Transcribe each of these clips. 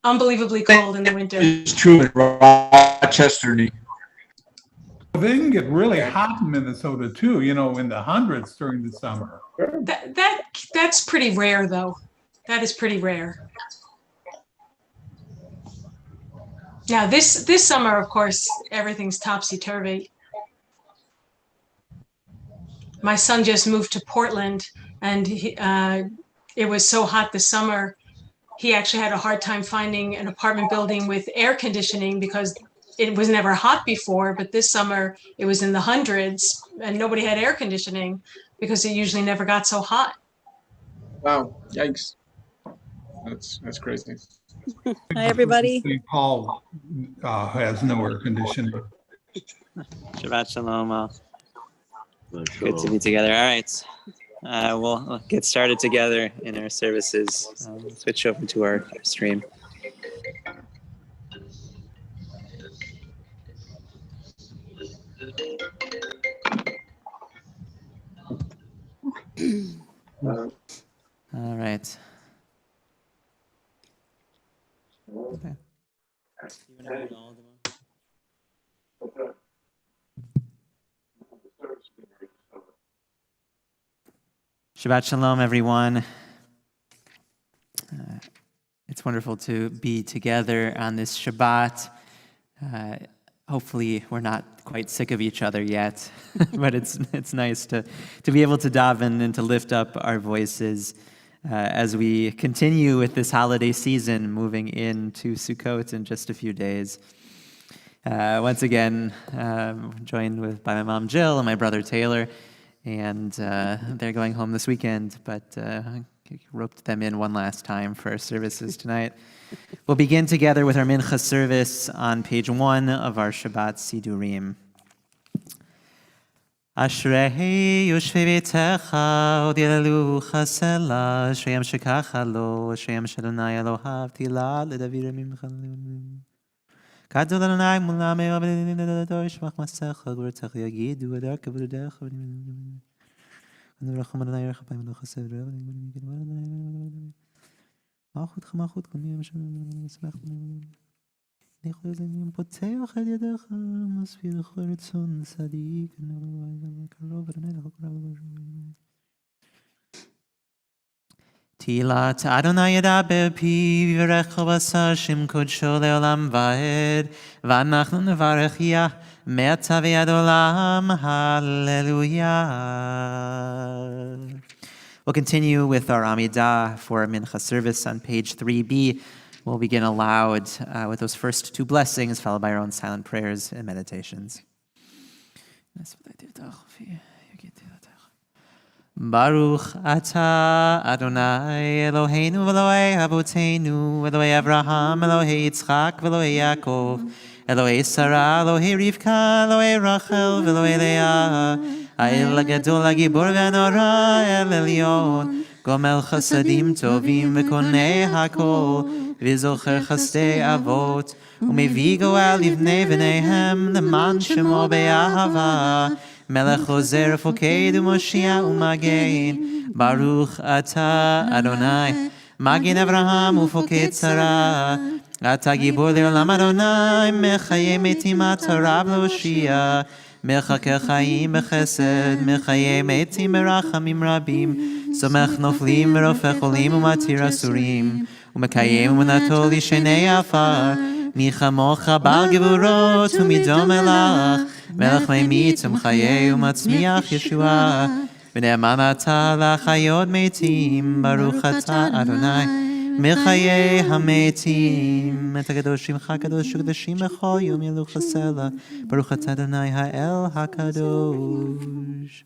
unbelievably cold in the winter. It's true in Rochester, New York. They can get really hot in Minnesota too, in the hundreds during the summer. That's pretty rare, though. That is pretty rare. Now, this summer, of course, everything's topsy-turvy. My son just moved to Portland, and it was so hot this summer, he actually had a hard time finding an apartment building with air conditioning because it was never hot before, but this summer it was in the hundreds and nobody had air conditioning because it usually never got so hot. Wow, yikes. That's crazy. Hi, everybody. St. Paul has no air conditioning. Shabbat shalom. Good to be together. All right. We'll get started together in our services. Switch over to our stream. All right. Okay. Shabbat shalom, everyone. It's wonderful to be together on this Shabbat. Hopefully, we're not quite sick of each other yet, but it's nice to be able to daven and to lift up our voices as we continue with this holiday season, moving into Sukkot in just a few days. Once again, joined by my mom Jill and my brother Taylor, and they're going home this weekend, but roped them in one last time for our services tonight. We'll begin together with our Mincha service on page 1 of our Shabbat Sidurim. Ashrei yoshvei beitecha od yalalu chasela Ashrei shekacha lo Ashrei shadonai Elohav tila ledavir mimcha Kadol Adonai mulam me'avadin adador shmach masecha gvortach yagidu adar kavodecha ונרחם אדוני ירח אפיים ולא חסד רב מלכות מלכות כל מי משמע ושמח אני יכול לזמין פותח את ידיך מסביר לכל רצון צדיק קרוב אדוני לכל קרוב תהילת אדוני ידבר פיו יברך כל בשר שם קודשו לעולם ועד ואנחנו נברך יה מעתה ועד עולם. Hallelujah. We'll continue with our Amidah for our Mincha service on page 3b. We'll begin aloud with those first 2 blessings, followed by our own silent prayers and meditations. Baruch atah Adonai Eloheinu v'Elohei Avotenu Elohei Avraham Elohei Yitzchak v'Elohei Yaakov Elohei Sarah Elohei Rivka Elohei Rachel v'Elohei Leah Ha'el HaGadol HaGibor v'Hanora El Elyon Gomel Chasadim Tovim v'Konei HaKol v'Zocher Chasdei Avot U'Mevi Goel Livnei V'neihem Leman Shemo Be'ahava Melech Ozer Foked U'Moshiach U'Magen Baruch Atah Adonai Magen Avraham U'Foked Sarah Atah Gibor Le'olam Adonai Mechayei Metim Atah L'Hoshia Mechakeh Chaim B'Chesed Mechayei Metim Berachamim Rabim Somech Noflim V'Rofech Olim U'Matir Asurim U'Mekayem U'Nato Lishenei Afar Nichamocha Bal Gevurot U'Midom Elach Melech Meimit Umchayei U'Matzmiach Yeshua V'Ne'eman Atah L'Chayot Meitim Baruch Atah Adonai מחיי המתים את הקדוש שמך הקדוש וקדושים בכל יום ילוך הסלע ברוך אתה אדוני האל הקדוש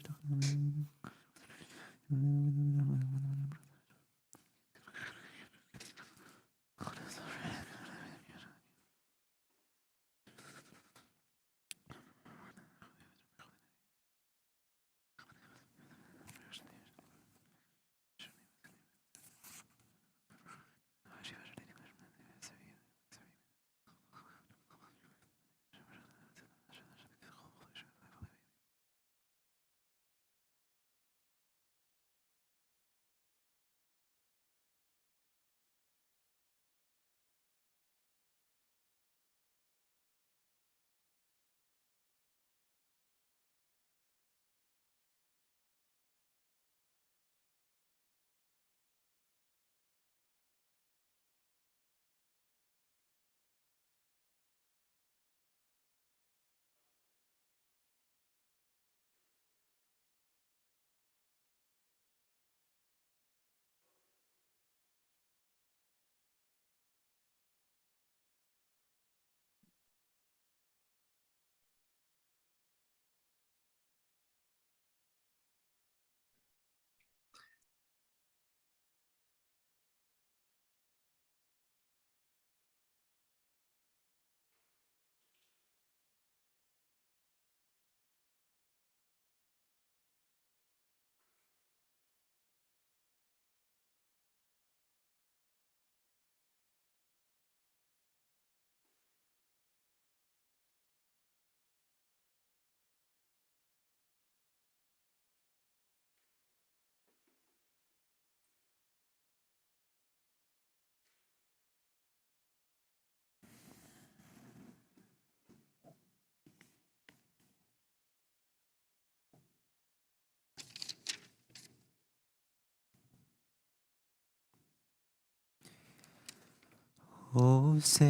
עושה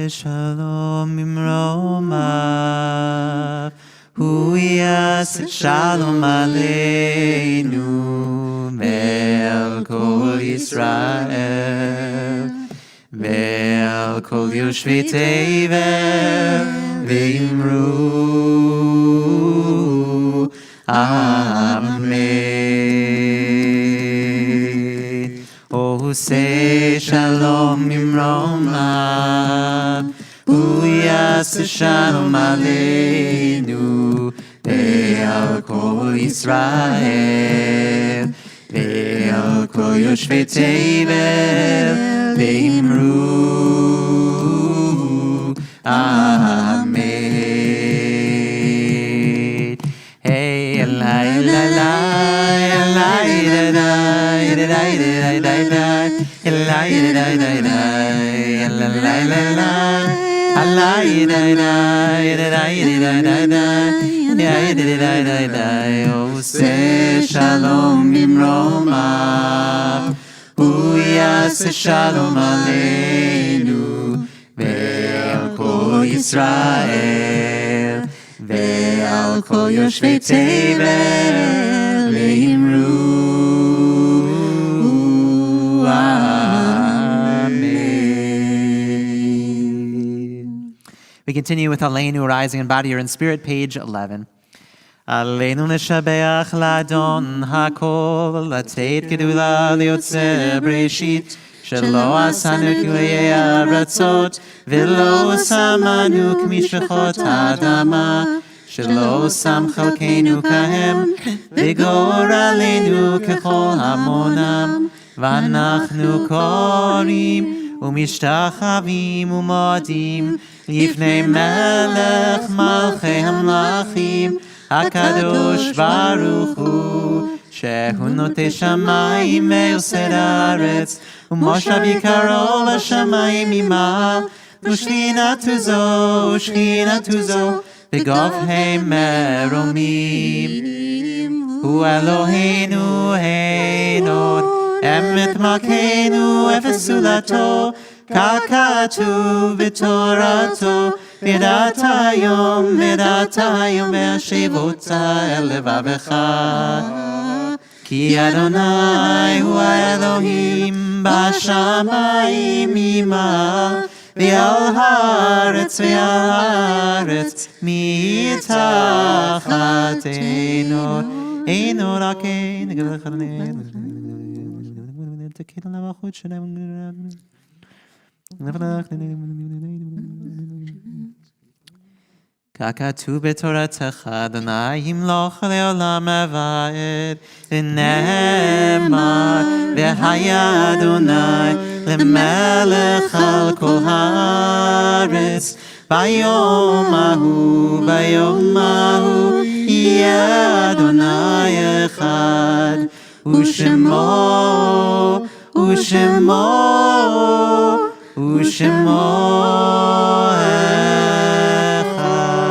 שלום ממרומיו, הוא יעשה שלום עלינו ועל כל ישראל ועל כל יושבי תבל ואמרו אמן. עושה שלום ממרומיו, הוא יעשה שלום עלינו ועל כל ישראל ועל כל יושבי תבל ואמרו אמן. היי אליי אליי אליי עושה שלום ממרומיו, הוא יעשה שלום עלינו ועל כל ישראל ועל כל יושבי תבל ואמרו We continue with Aleinu, rising in body or in spirit, page 11. Aleinu neshabeach ladon hakol, לתת גדולה ליוצר בראשית, שלא עשנו כלויי ארצות, ולא שמנו כמשפחות האדמה, שלא שם חלקנו כהם, וגורלנו ככל המונם, ואנחנו קוראים ומשתחווים ומועדים לפני מלך מלכי המלכים, הקדוש ברוך הוא, שהוא נוטה שמיים ויוסד הארץ, ומושב יקרו לשמיים ממעל, ושכינתו זו בגופי מרומים. הוא אלוהינו הינוד, אמת מלכנו ופסולתו, כך כתוב בתורתו, וידעת היום והשיב אותה אל לבבך. כי אדוני הוא האלוהים בשמיים ממעל, ועל הארץ מתחת אינו רק תקן על המלכות שלהם. ככתוב בתורתך, אדוני ימלוך לעולם ועד, ונאמר, והיה אדוני למלך על כל הארץ. ביום ההוא יהיה אדוני אחד, ושמו echad.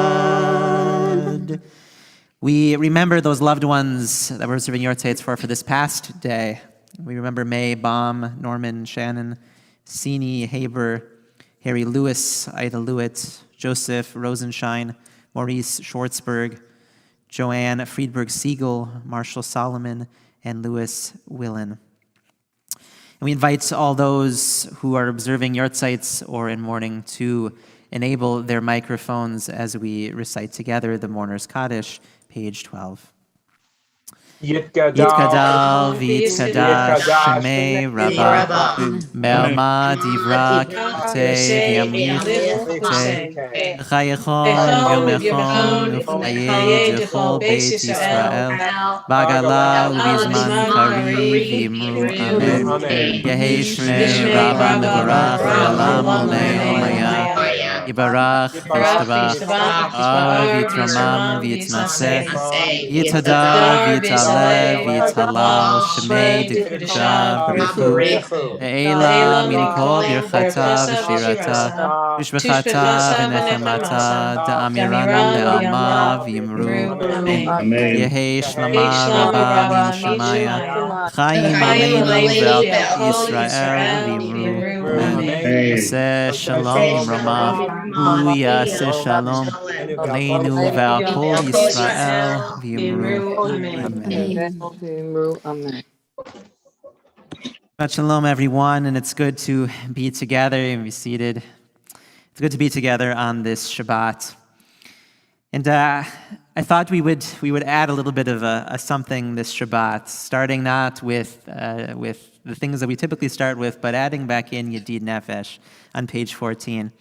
We remember those loved ones that we're serving Yortzeits for this past day. We remember May, Baum, Norman, Shannon, Sini, Haber, Harry Lewis, Ida Lewitt, Joseph Rosenshine, Maurice Schwartzberg, Joanne Friedberg Siegel, Marshall Solomon, and Louis Willen. And we invite all those who are observing Yortzeits or in mourning to enable their microphones as we recite together the Mourner's Kaddish, page 12. Yitkadal v'yitkadash shemei Rabbah Me'alma divra k'tei v'yamlichutei Chayechon v'yomechon ufayei d'chol Beit Yisrael Bagala u'bizman kariv v'yimru amen. Yehei shmei Rabbah mevarach v'olam u'le'omaya Yibarach v'yishtabach v'yitramam v'yitnaseh Yitada v'yital V'yitalal Shemei D'Kedusha B'Richu E'ela Min Kol Birchata V'Shirata V'Shbechata V'Nechemata Da'amiranu Le'alma V'Yimru Amen. Yehei Shlama Rabba Min Shemaya Chayim Aleinu Ve'al Yisrael V'Yimru Amen. Aseh shalom rama. Uya aseh shalom. Aleinu ve'al kol Yisrael v'yimru. Amen. Shalom, everyone, and it's good to be together and be seated. It's good to be together on this Shabbat. And I thought we would add a little bit of a something this Shabbat, starting not with the things that we typically start with, but adding back in Yedid Nefesh on page 14.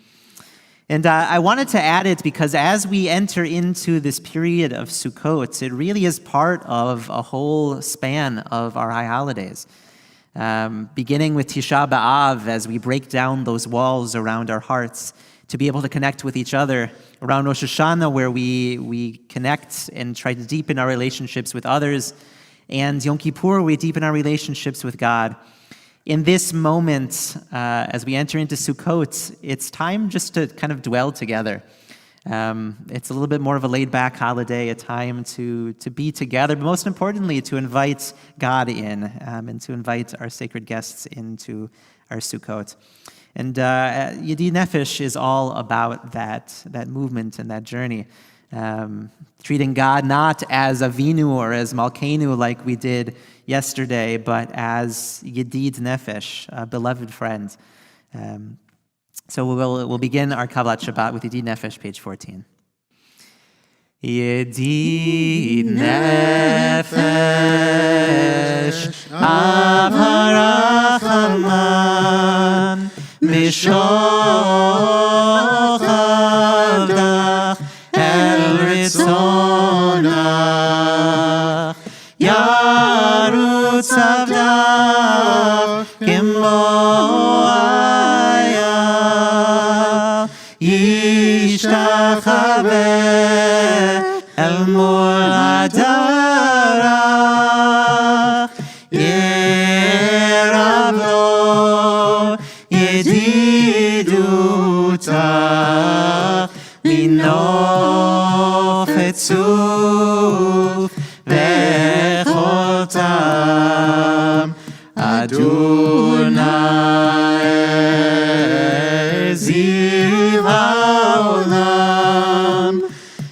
And I wanted to add it because as we enter into this period of Sukkot, it really is part of a whole span of our high holidays. Beginning with Tisha B'Av, as we break down those walls around our hearts to be able to connect with each other, around Rosh Hashanah, where we connect and try to deepen our relationships with others, and Yom Kippur, we deepen our relationships with God. In this moment, as we enter into Sukkot, it's time just to kind of dwell together. It's a little bit more of a laid-back holiday, a time to be together, but most importantly, to invite God in and to invite our sacred guests into our Sukkot. And Yedid Nefesh is all about that movement and that journey, treating God not as Avinu or as Malkeinu like we did yesterday, but as Yedid Nefesh, a beloved friend. So we'll begin our Kabbalat Shabbat with Yedid Nefesh, page 14. Yedid Nefesh, Av HaRachaman, Mishoch Avdach El Ritzonach, Yarutz Avdach Kimo Yishtachaveh el mol hadarach, yerav lo yedidutach, minof etzuf vechol tam, Adonai ziv haolam,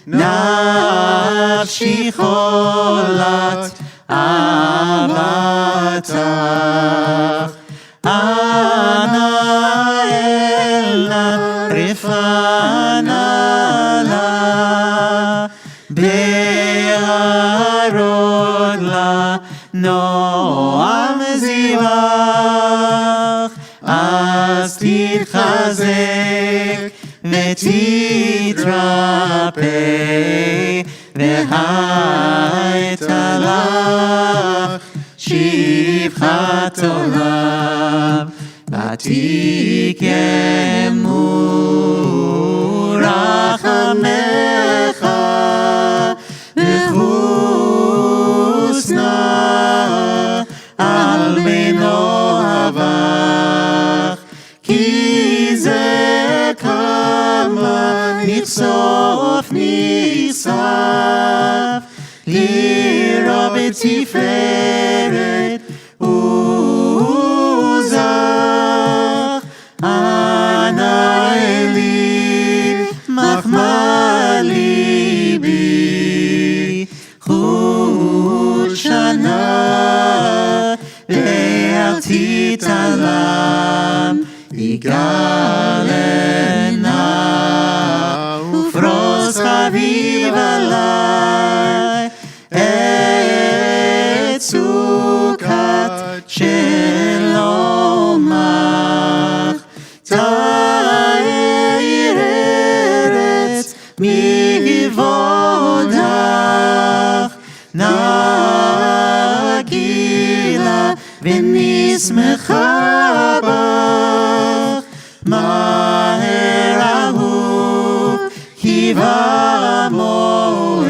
nafshi cholat avatach, ana elna rifana la, be'arod la noam zivach, אז תתחזק ותתרפא, והייתה לך שפחת עולם, ותקיימו רחמך וחוסנה על בן אוהבך, כי זה כמה נכסוף נכסף, לירו בתפארת וזך, אנא אלי מחמא ליבי, חוט שנה ואל תתעלם, יגלנה ופרוס חביב עלי את סוכת שלומך, תאיר ארץ מכבודך, נגילה ונשמחה בך, מהר אהוב כי במועד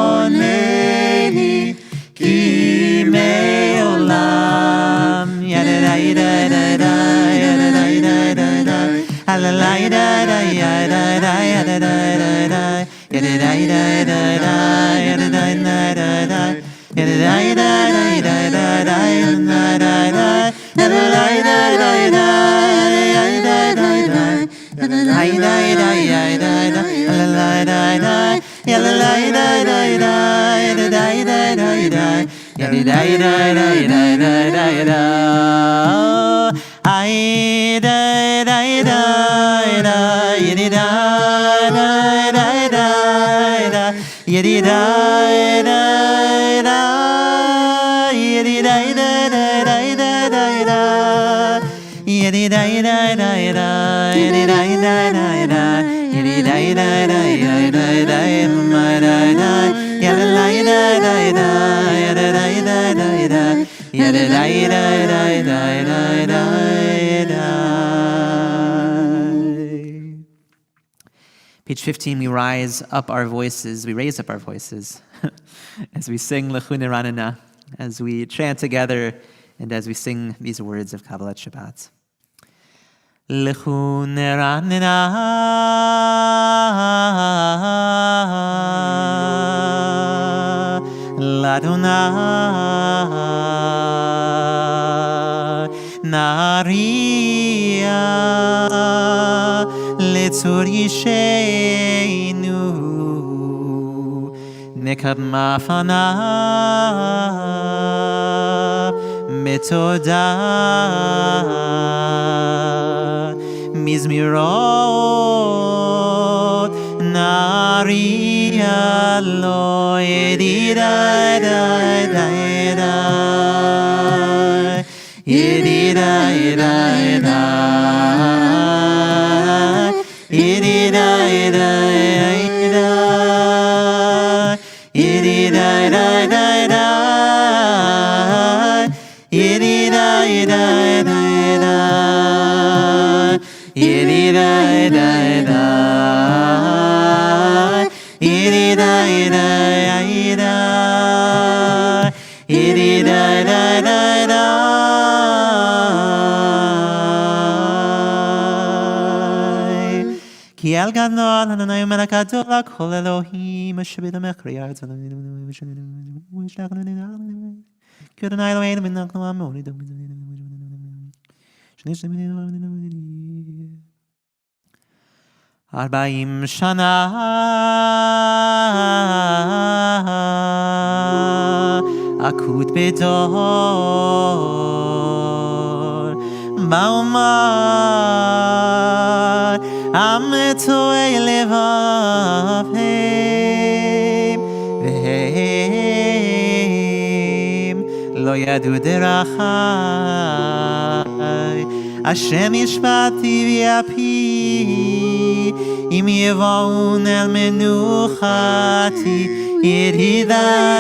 לכונני כי מעולם, ידה ידה ידה ידה ידה ידה ידה ידה ידה Page 15, we raise up our voices as we sing Lechune Ranana, as we chant together, and as we sing these words of Kabbalat Shabbat. Lechune Ranana Ladonai Naria Letzur Yisheinu Nekab Mafanav Metoda Mizmirot Naria Lo Ki el gadol Hananai Melech Gadol Kol Elohim Asher b'damech Riyad Ki Adonai Eloheinu Menachnu Amori Arbaim Shana Akut Bedor Baumar Ametoy Levavim Vehem Lo Yadu Derachai Hashem Yishpati V'Yapi Im Yevaun El Menuchati Yedidai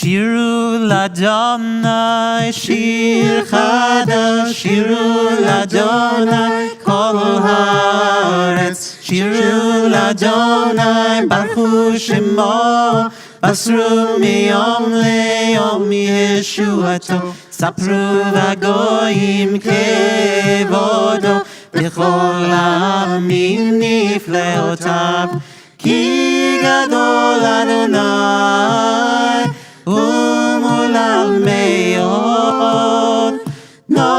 Shiru Ladonai Shir Chadash Shiru Ladonai Kol Haaretz Shiru Ladonai Baruch Shemo Basru Miyom Le'yom Yeshuato Sapru Vagoyim Kevodo B'chol Ha'amim Nifleotav Ki Gadol Adonai Umulal Meod Norahu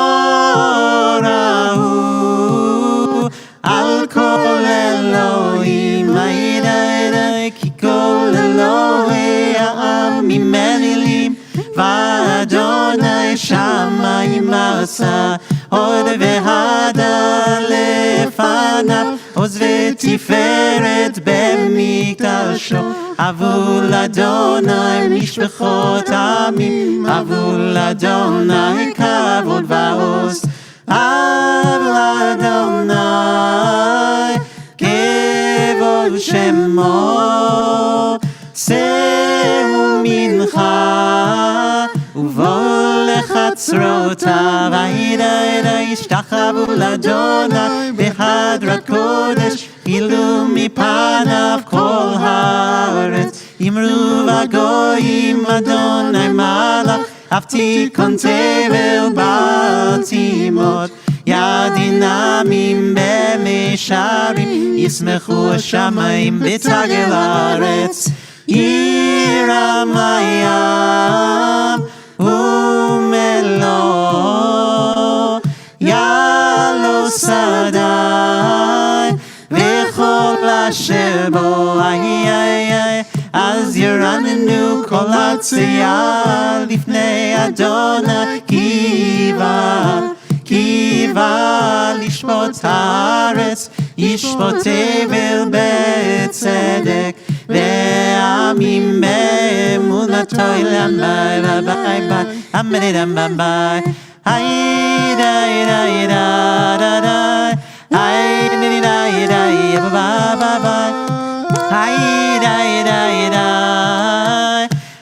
Al Kol Elohim Aidai Ki Kol Elohei Ha'amim Elilim V'Adonai Shamayim Asa Od V'Hada Lefanav Oz V'Tiferet B'Mikdasho Avul Adonai mishpachot amim, Avul Adonai kavod vaos, Avul Adonai kevod shemo, Seu mincha uvol lechatzrotav, Aida ishtachavu l'Adonai behadrat kodesh, Ilu mipanav kol haaretz, Imru v'goyim Adonai malach, Avtikon tevel batimot, Yadinamim b'mesharim, Yismechu hashamayim b'tagel haaretz, Iram hayam umelo, Yalo sadai v'chol asher bo, Az yiranenu kol hatziyah lifnei Adonai, Kiva lishpot haaretz, Yishpot tevel betzedek, Ve'amim be'emunato ilam bye bye bye bye, Amen bye bye, Hay da da da da da, Hay da da da bye bye bye, Hay da da da,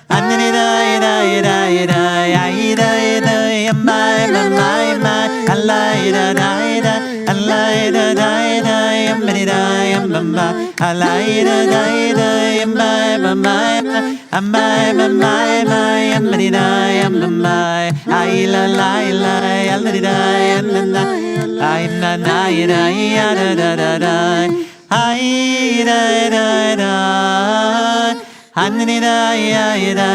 Amen da da da da, Hay da da bye bye bye bye, Allah da da da, Allah da da da, Amen da bye bye, Allah da da da, bye bye bye, bye bye bye bye, Amen da bye, ay la la la, Allah da da, ay na na da da da da da, ay da da da, Hanni da da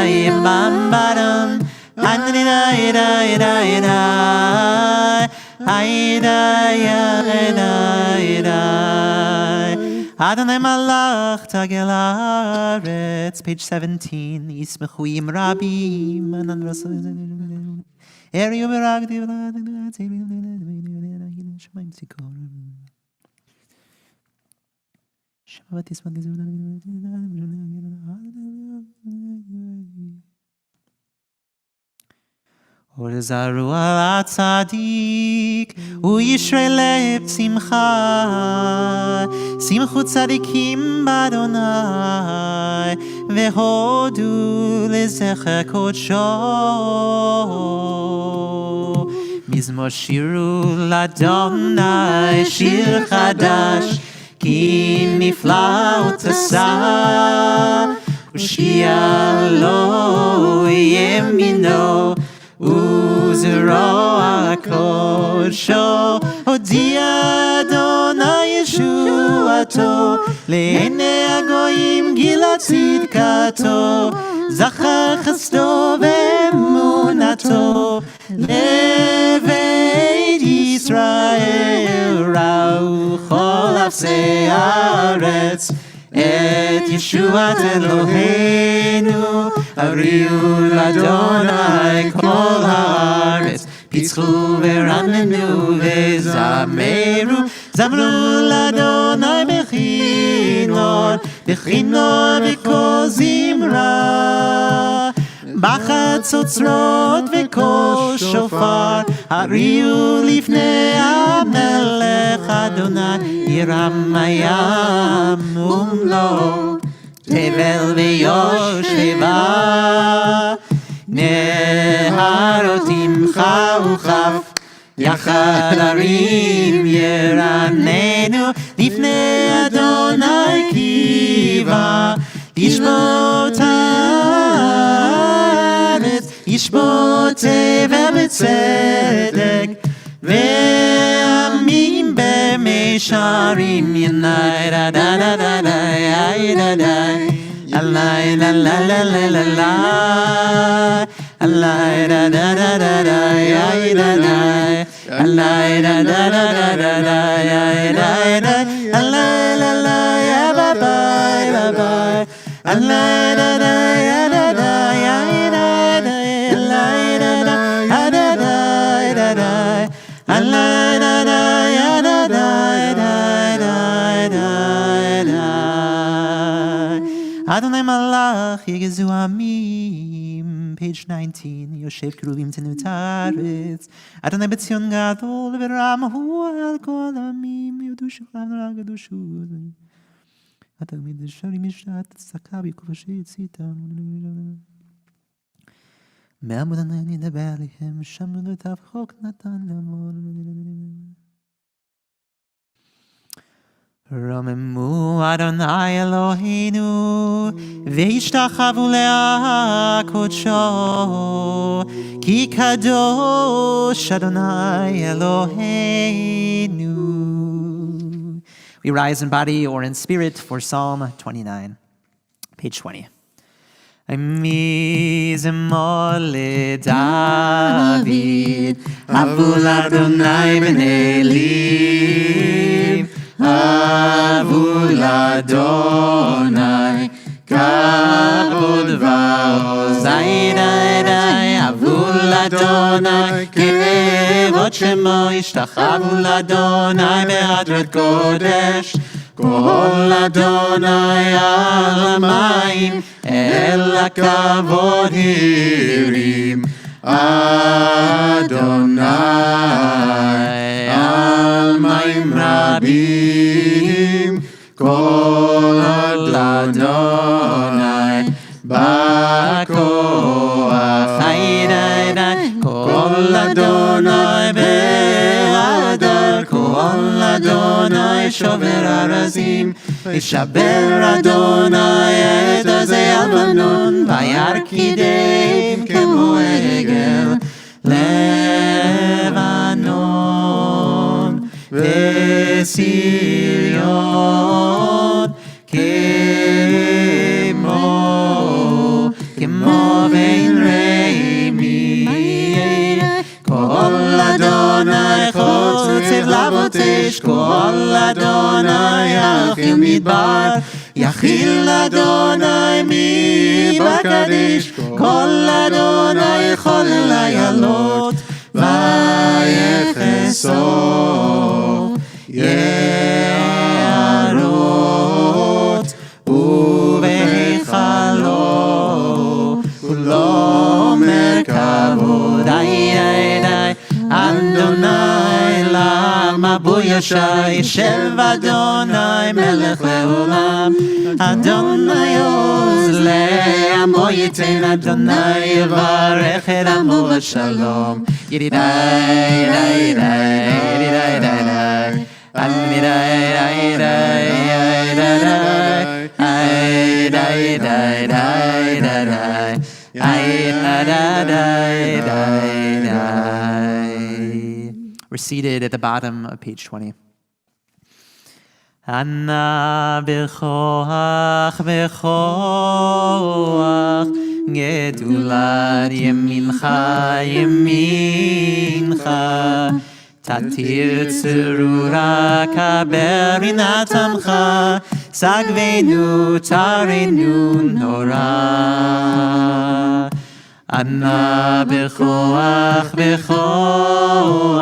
bam bam, Hanni da da, ay da da. Adonai malach tagel haaretz, page 17, Yismechu im rabim, Eri uberagdi Shemaim tzikor, Shabbat yismat Orzaru al tzadik, uyishrei lev simcha, simchu tzadikim b'Adonai, vehodu lezecher kodsho. Mizmor shiru l'Adonai shir chadash, ki nifla utasa, ushia lo yemino, Uzro HaKodesho, Hodia Adonai Yeshuato, Le'enei hagoyim gila tzidkato, Zachar chesdo ve'emunato, Leveit Yisrael ra'u chol afsei haaretz, Et Yeshuat Eloheinu, Ariu l'Adonai kol haaretz, Pitzchu ve'ranenu ve'zameru, Zamru l'Adonai bechinor, bechinor v'kol zimra, בחצוצרות וקול שופר, הריעו לפני המלך אדוני, ירם הים ומלוא, תבל ויושבה, נהרות עמך וכף, יחד הרים ירננו, לפני אדוני קיבה, ישבות הארץ, ישבות טבע בצדק, ועמים במישרים ינאי דה דה דה דה דה דה דה אללה לה לה לה לה לה לה אללה דה דה דה דה דה דה דה אללה דה דה דה דה דה דה דה אללה לה לה יא ביי ביי ביי אללה דה דה יא דה דה יא דה דה אללה דה דה דה דה דה דה אללה דה דה יא דה דה דה דה דה Adonai Malach Yegezu Amim. Page 19. Yoshev Keruvim Tenu Taretz. Adonai Betzion Gadol V'Ramahu Al Kol Amim. Yodushu Chalav Gadushu. Adonai Deshari Mishat Tzakabi Kuvashi Tzita. Me'amudanani Nebalihem Shamu Tavchok Natan Lemor. Ramemu Adonai Eloheinu Veishtachavu le'akodsho Ki kadosh Adonai Eloheinu. We rise in body or in spirit for Psalm 29, page 20. Mizmor David Avul Adonai b'nelim Avul Adonai Kavod va'oz Avul Adonai Kevod Shemo Ishtachavu Adonai Be'adrat Kodesh Kol Adonai al hamayim El hakavod hirim Adonai al mayim rabim Kol Adonai ba'koach Kol Adonai be'adar Kol Adonai shover arazim Yishaber Adonai et azei Lebanon Vayarkidem kemo egel Lebanon V'Sirion kemo vein reimi Kol Adonai chotzev lavotesh Kol Adonai yachil midbar Yachil Adonai midbar kadesh Kol Adonai chol layalot Vayechesov ye'arot Uveichalo kulo merkavod Adonai la'mabu yashai Yishev Adonai melech le'olam Adonai oz le'amo yiten Adonai yevarech et amo l'shalom Yididai, yididai, yididai, yididai Yididai, yididai, We're seated at the bottom of page 20. Anna b'choach b'choach gedulat yemincha yemincha Tatir tzurura kaberinat amcha Sagvenu tarenu nora Anna b'choach b'choach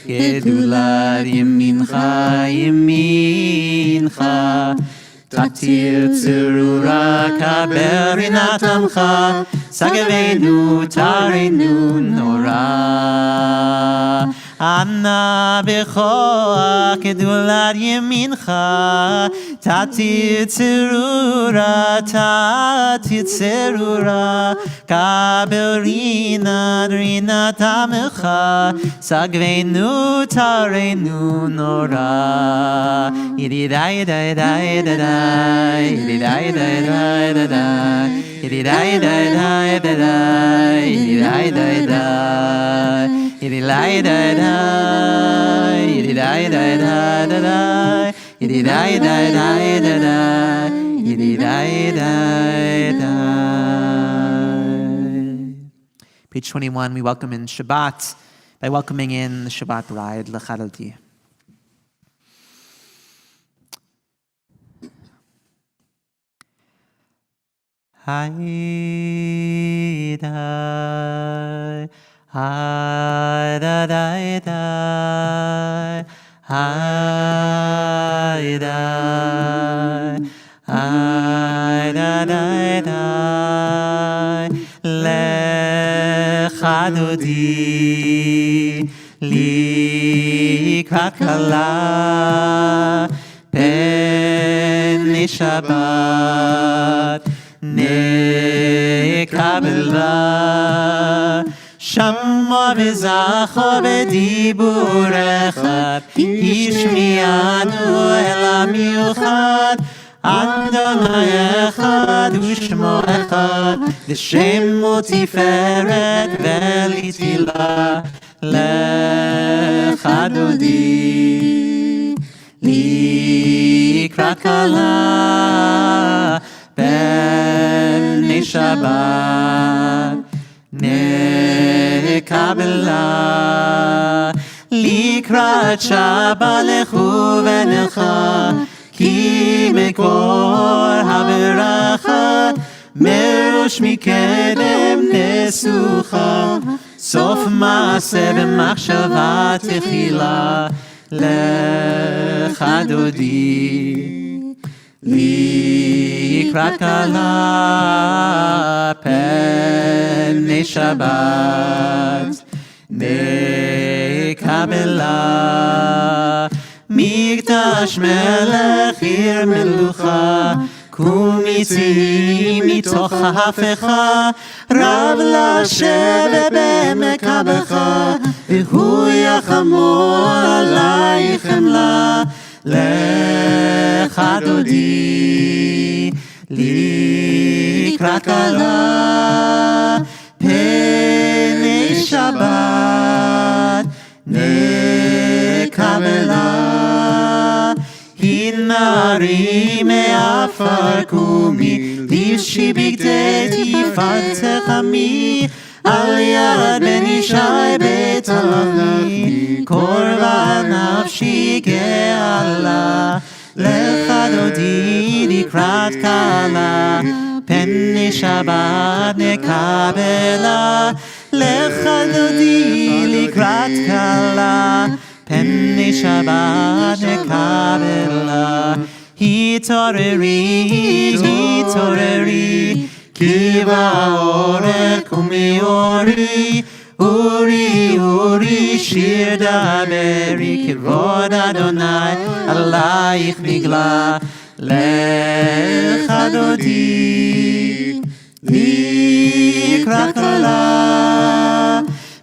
Gedulat yemincha yemincha Tatir tzurura kaberinat amcha Sagvenu tarenu nora Anna b'choach gedulat yemincha Tatir tzurura Kaberinat rinat amcha Sagvenu tarenu nora Yididai dai dai dai dai Yididai dai dai dai dai Yididai dai dai dai dai Yididai dai dai Yididai dai dai Yididai dai dai dai Yididai dai dai dai Yididai dai dai. Page 21, we welcome in Shabbat by welcoming in the Shabbat bride, L'Chaloti. Hai dai, hai da dai dai, hai dai, hai Lecha dodi likrat kala Peni Shabbat nekabela Shama v'zacha b'dibur echad Ishmi'anu el hamiuchad Adonai echad u'shmo echad L'shem u'tiferet v'litila Lecha dodi likrat kala B'nei Shabbat nekabela Likrat Shabbat lechu v'necha Ki mekor haberachah Merosh mikedem nesucha Sof maaseh b'machshava techila Lecha dodi Likrat kala P'nei Shabbat nekabela Mikdash melech ir melucha Kumitzi mitoch ha'afecha Rav לשבת בעמק הבכה והוא יחמור עלייך חמלה Lecha dodi likrat kala P'nei Shabbat nekabela Hinari me'afar kumi Livshi bigdei tifartech ami Al yad ben Ishai bet Ami Korban nafshi ge'ala Lecha dodi likrat kala P'nei Shabbat nekabela Lecha dodi likrat kala P'nei Shabbat nekabela Hitoreri Ki ba'orech u'mi'ori Uri shir daberi Kivod Adonai alayich nigla Lecha dodi likrat kala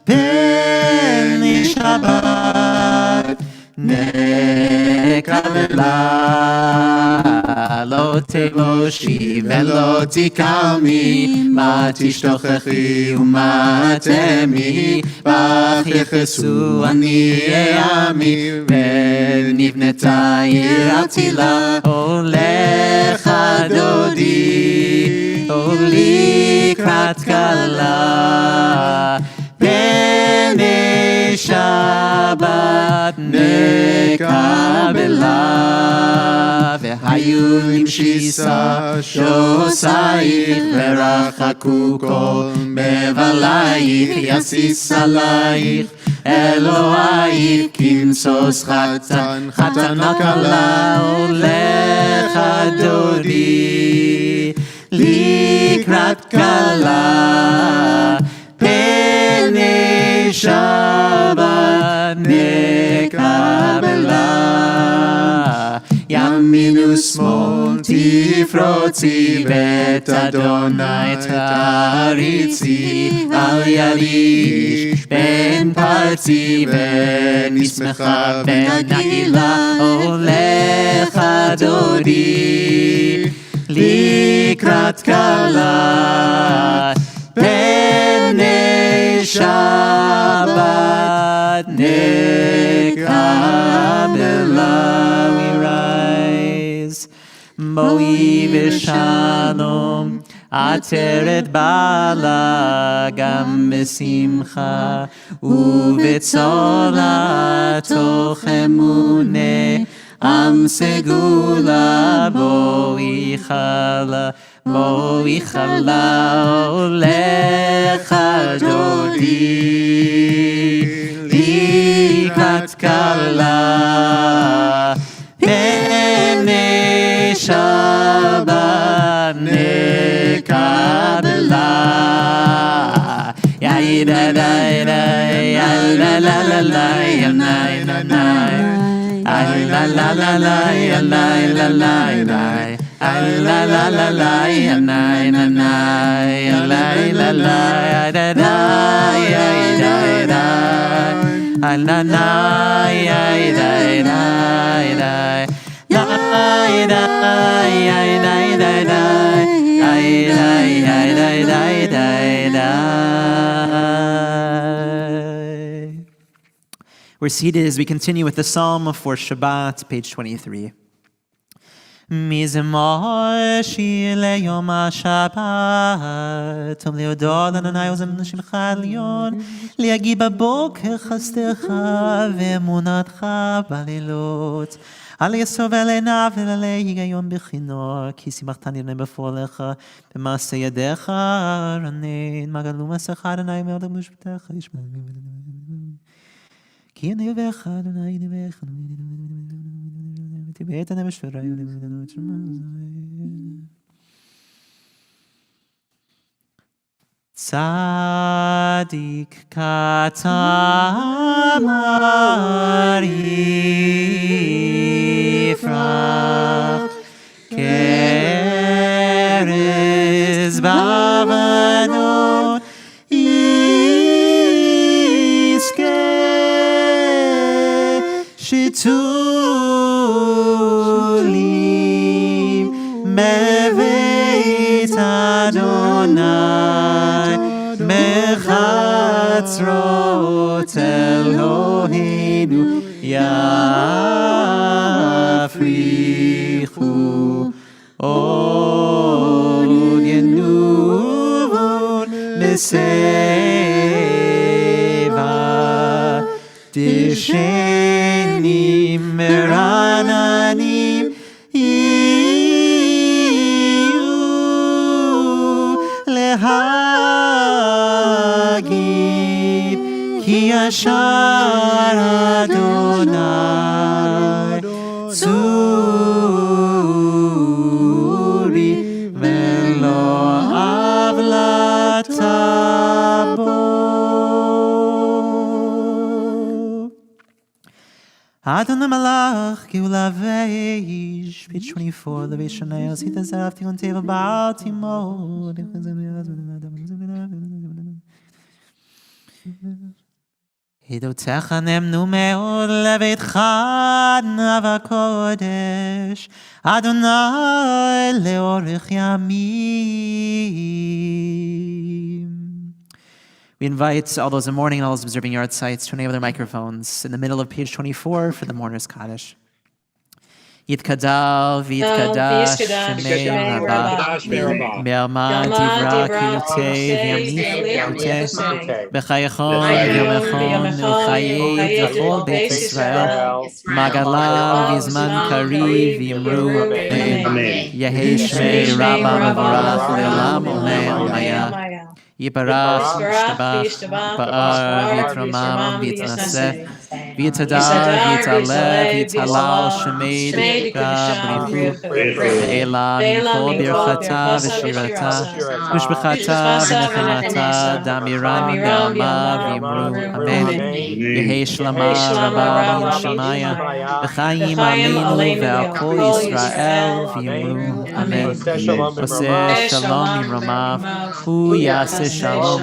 P'nei Shabbat nekabela Lo תבושי ולא תקמי מה תשתוכחי ומה תמי בך יחסו עניי עמי ונבנתה עיר עתילה הולך דודי לקראת כלה P'nei Shabbat nekabela והיו למשיסה שוסייך ורחקו כל מבלייך יסיס עלייך אלוהייך כמסוס חתנה כלה הולך דודי לקראת כלה P'nei Shabbat nekabela ימין ושמאל תפרוצי בית אדוני תריצי על יד איש בן פרצי ונשמחה ונגילה הולך דודי לקראת כלה P'nei Shabbat nekabela we rise Moi v'shalom Ateret bala gam besimcha ובצולה תוך אמונה עם סגולה בואי חלה בואי חלה הולך דודי לקראת כלה P'nei Shabbat We're seated as we continue with the Psalm for Shabbat, page 23. מזמור שיר ליום השבת, טוב להודות לאדוני עוזם לשמך עליון, להגיד בבוקר חסדך ואמונתך בלילות. אל יסובל עיניו אלא היגיון בכינור, כי שימחתני בני בפועלך, במעשה ידיך רנן, מה גדלו מעשיך אדוני מאוד משפטיך ישמע. כי אני אוהבך אדוני נביאך תביעת הנפש וראי צדיק קטן יפרח כרז בבנון יזכה שתולים מבית אדוני מחצרות אלוהינו יפריחו עוד ינובון בשיבה דשנים מרננים יהיו להגיד כי ישר אדוני צורי ולא עוולתה בו. Adonai Malach, Geula Veish, page 24, the Vishanael, Sita Zarafti on Teva Baltimore. עדותיך נאמנו מאוד לביתך נאווה קודש, אדוני לאורך ימים. We invite all those in mourning and all those observing yard sites to enable their microphones in the middle of page 24 for the mourner's Kaddish. יתקדל ויתקדש שמי רבה, בעלמא דברה קילותי וימיך בחייכון ויומכון וחיי וכל בית ישראל, מגלה בזמן קריב יאמרו אמן. יהי שמי רבה מבורך לעולם ולעולמיה. יברך וישתבח באר ויתרומם ויתנשא ויתהדר ויתעלה ויתהלל שמי דברה בריחו ואלה מכל ברכתה ושירתה ושבחתה ונחמתה דמירם בעלמה ויאמרו אמן. יהי שלמה רבה מן שמיה וחיים עלינו ועל כל ישראל ויאמרו אמן. עושה שלום ממרומיו הוא יעשה Shalom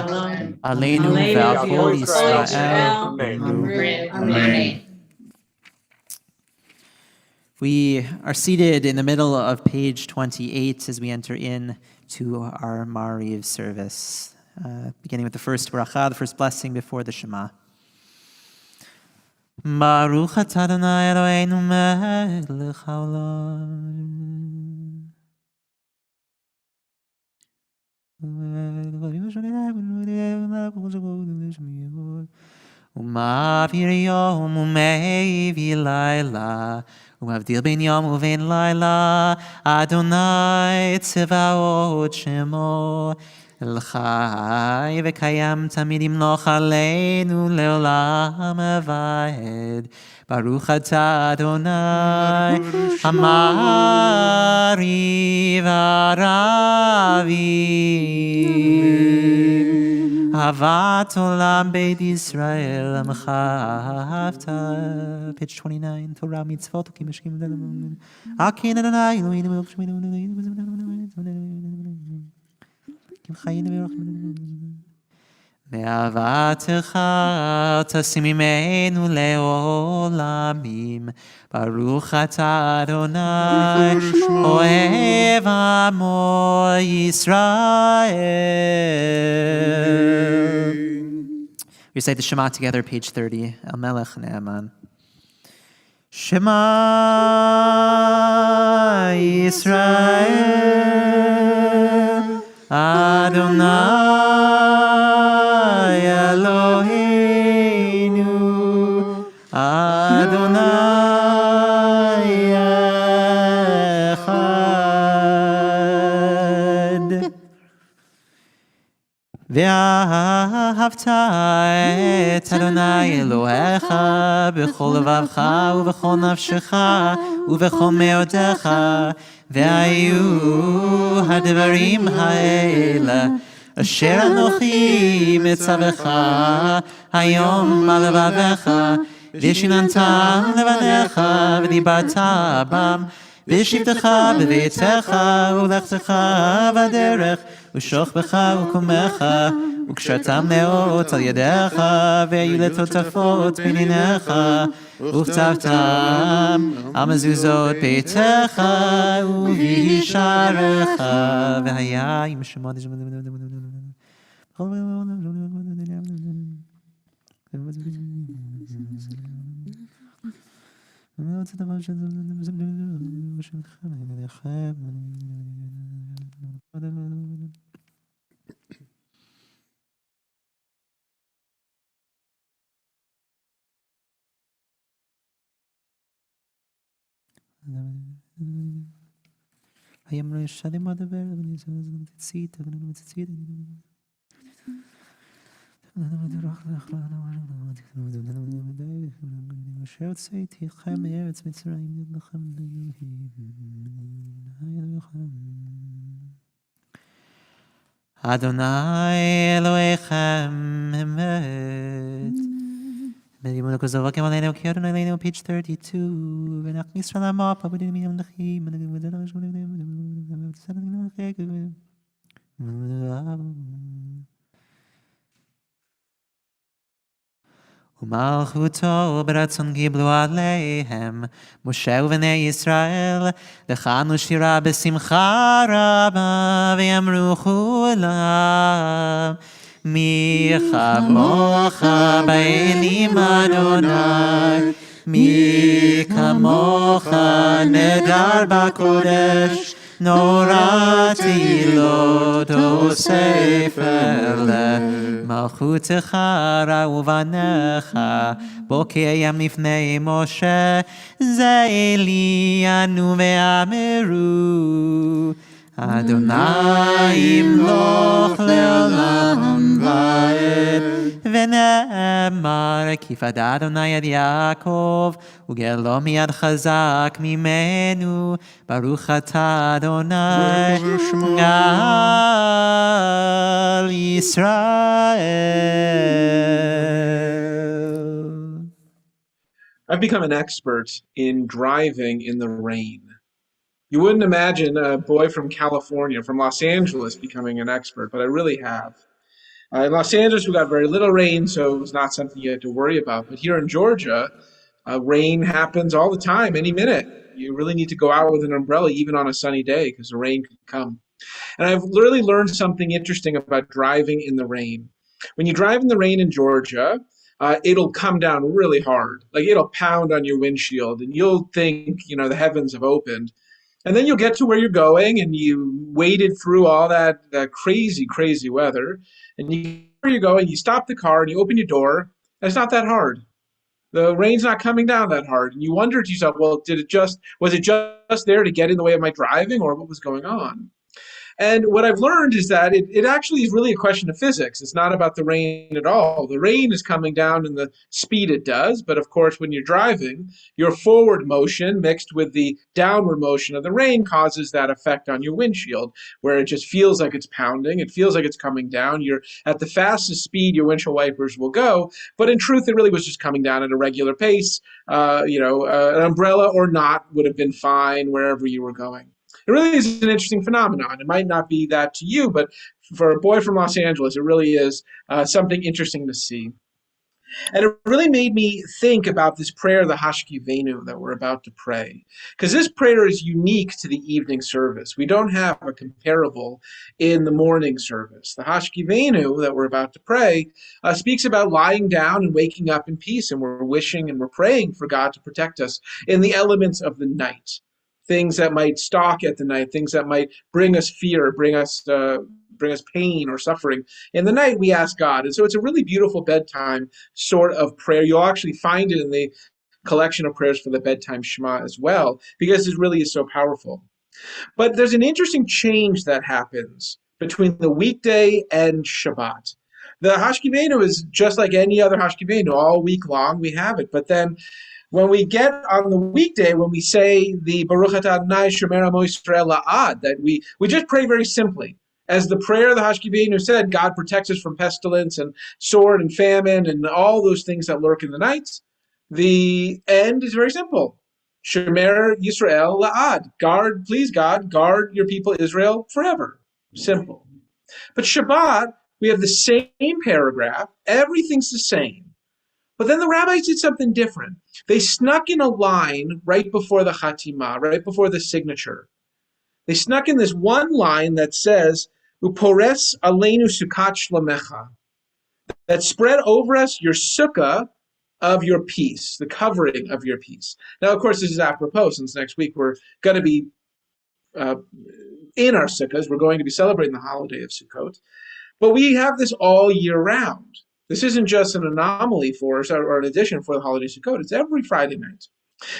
Aleinu ve'al kol Yisrael. Amen. We are seated in the middle of page 28 as we enter in to our Mariv service, beginning with the first bracha, the first blessing before the Shema. Baruch atah Adonai Eloheinu melech haolam. ומעביר יום ומביא לילה ומבדיל בין יום ובין לילה, אדוני צבאות שמו, חי וקיים תמיד ימלוך עלינו לעולם ועד. ברוך אתה אדוני המעריב הרביב Me'avat olam beit Yisrael amchavta. Page 29. Torah mitzvot ukim mishkim Akin Adonai Eloheinu melech sheminu kim chayinu v'rochim מאהבתך תשים ממנו לעולמים. ברוך אתה אדוני אוהב עמו ישראל. We recite the Shema together, page 30. El Melech Ne'eman. Shema Yisrael Adonai Eloheinu Adonai Echad. ואהבת את אדוני אלוהיך בכל לבבך ובכל נפשך ובכל מאודך. והיו הדברים האלה אשר אנוכי מצווך היום על לבביך, ושיננתם לבניך ודיברת בם, בשבתך בביתך ולכתך בדרך, ושוכבך וקומך, וקשרתם נאות על ידיך, והיו לטוטפות בניניך, וכתבתם על מזוזות ביתך ובשעריך. והיה עם שמות היום לא ישדם הדבר, אבל תצית, אשר הוצאתי אתכם מארץ מצרים לכם אדוני אלוהיכם אמת. בלימוד הכוזר כמו עלינו כי אדוני עלינו page 32 ונכניס על המפה בדימים המנחים ומלכותו ברצון קיבלו עליהם משה ובני ישראל לחנו שירה בשמחה רבה ויאמרו כולם מי כמוך באלים אדוני מי כמוך נדר בקודש נורא תהילות וספר למלכותך ראו בניך בוקר לפני משה זה אלי אנו ואמרו אדוני ימלוך לעולם ועד ונאמר כי פדה אדוני יד יעקב וגאלו מיד חזק ממנו ברוך אתה אדוני גאל ישראל. I've become an expert in driving in the rain. You wouldn't imagine a boy from California, from Los Angeles, becoming an expert, but I really have. In Los Angeles, we got very little rain, so it was not something you had to worry about. But here in Georgia, rain happens all the time, any minute. You really need to go out with an umbrella, even on a sunny day, because the rain could come. And I've really learned something interesting about driving in the rain. When you drive in the rain in Georgia, it'll come down really hard. Like it'll pound on your windshield, and you'll think, the heavens have opened. And then you'll get to where you're going, and you waded through all that crazy, crazy weather. And you get where you're going, you stop the car, and you open your door, and it's not that hard. The rain's not coming down that hard. And you wonder to yourself, well, was it just there to get in the way of my driving, or what was going on? And what I've learned is that it actually is really a question of physics. It's not about the rain at all. The rain is coming down in the speed it does, but of course, when you're driving, your forward motion mixed with the downward motion of the rain causes that effect on your windshield, where it just feels like it's pounding. It feels like it's coming down. You're at the fastest speed your windshield wipers will go, but in truth, it really was just coming down at a regular pace. An umbrella or not would have been fine wherever you were going. It really is an interesting phenomenon. It might not be that to you, but for a boy from Los Angeles, it really is something interesting to see. And it really made me think about this prayer, the Hashkivenu, that we're about to pray. Because this prayer is unique to the evening service. We don't have a comparable in the morning service. The Hashkivenu that we're about to pray speaks about lying down and waking up in peace. And we're wishing and we're praying for God to protect us in the elements of the night. Things that might stalk at the night, things that might bring us fear, bring us pain or suffering. In the night, we ask God. And so it's a really beautiful bedtime sort of prayer. You'll actually find it in the collection of prayers for the bedtime Shema as well, because it really is so powerful. But there's an interesting change that happens between the weekday and Shabbat. The Hashkivenu is just like any other Hashkivenu. All week long we have it. But then when we get on the weekday, when we say the Baruch Atah Adonai Shomer Amo Yisrael La'ad, that we just pray very simply. As the prayer of the Hashkivenu said, God protects us from pestilence and sword and famine and all those things that lurk in the nights. The end is very simple. Shomer Yisrael La'ad. Guard, please God, guard your people Israel forever. Simple. But Shabbat, we have the same paragraph. Everything's the same. But then the rabbis did something different. They snuck in a line right before the Chatimah, right before the signature. They snuck in this one line that says, Upores aleinu sukkot shlomecha, that spread over us your sukkah of your peace, the covering of your peace. Now, of course, this is apropos, since next week we're going to be in our sukkahs. We're going to be celebrating the holiday of Sukkot. But we have this all year round. This isn't just an anomaly for us or an addition for the holiday Sukkot. It's every Friday night.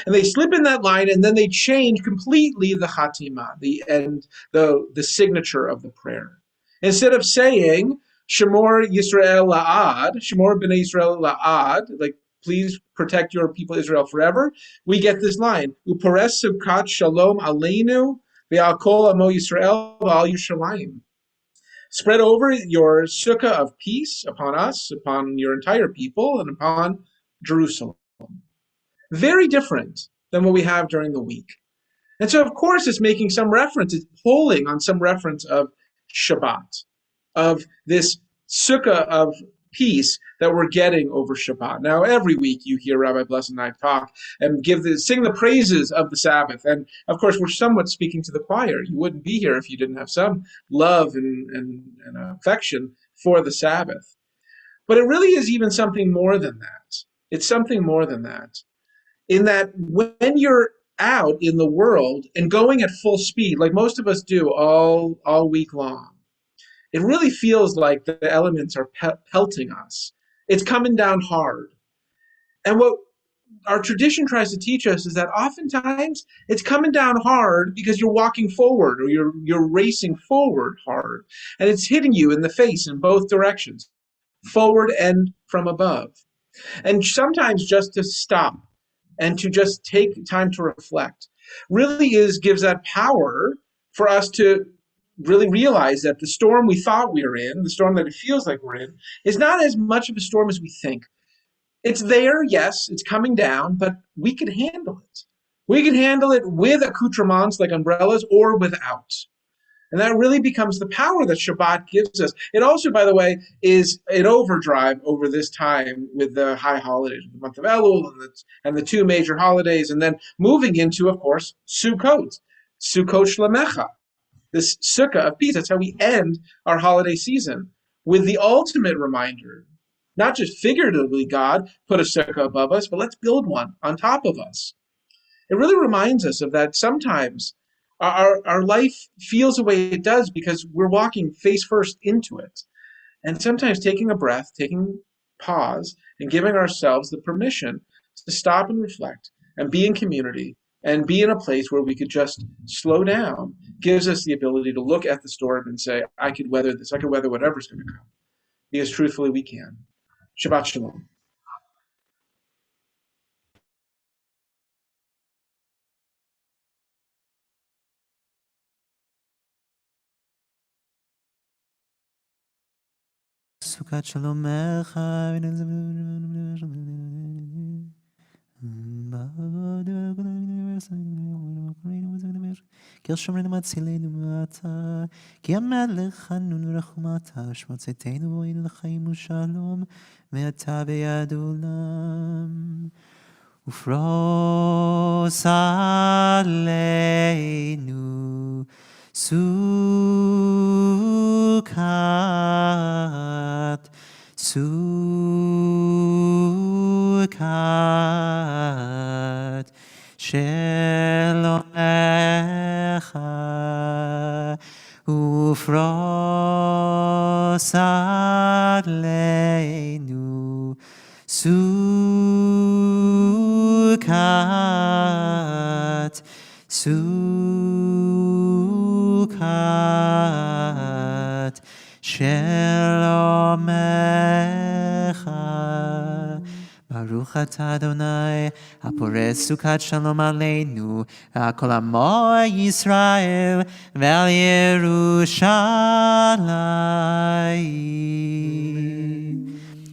And they slip in that line, and then they change completely the Chatima, the end, the signature of the prayer. Instead of saying, Shemor Yisrael La'ad, Shemor B'nai Yisrael La'ad, like, please protect your people Israel forever, we get this line, Upares Sukkot Shalom Aleinu, Ve'al Kol Amo Yisrael V'al Yerushalayim. Spread over your sukkah of peace upon us, upon your entire people, and upon Jerusalem. Very different than what we have during the week. And so, of course, it's making some reference, it's pulling on some reference of Shabbat, of this sukkah of peace that we're getting over Shabbat. Now, every week you hear Rabbi Blessed and I talk and sing the praises of the Sabbath. And of course, we're somewhat speaking to the choir. You wouldn't be here if you didn't have some love and affection for the Sabbath. But it really is even something more than that. It's something more than that. In that when you're out in the world and going at full speed, like most of us do all week long, it really feels like the elements are pelting us. It's coming down hard. And what our tradition tries to teach us is that oftentimes it's coming down hard because you're walking forward or you're racing forward hard. And it's hitting you in the face in both directions, forward and from above. And sometimes just to stop and to just take time to reflect really gives that power for us to really realize that the storm we thought we were in, the storm that it feels like we're in, is not as much of a storm as we think. It's there, yes, it's coming down, but we can handle it. We can handle it with accoutrements like umbrellas or without. And that really becomes the power that Shabbat gives us. It also, by the way, is an overdrive over this time with the high holidays, the month of Elul and the two major holidays, and then moving into, of course, Sukkot Shlemecha, this sukkah of peace. That's how we end our holiday season, with the ultimate reminder, not just figuratively, God put a sukkah above us, but let's build one on top of us. It really reminds us of that sometimes our life feels the way it does because we're walking face first into it. And sometimes taking a breath, taking pause, and giving ourselves the permission to stop and reflect and be in community and be in a place where we could just slow down gives us the ability to look at the storm and say, I could weather this. I could weather whatever's going to come. Because truthfully, we can. Shabbat Shalom. Sukkot Shalomecha. כי שומרנו מצילנו מעתה, כי המלך חנון ורחמתה, שמוצאתנו בואנו לחיים ושלום, מעתה ועד עולם. ופרוס עלינו סוכת שלומך ופרוס עלינו סוכת שלומך. ברוך אתה אדוני הפורס סוכת שלום עלינו ועל כל עמו ישראל ועל ירושלים.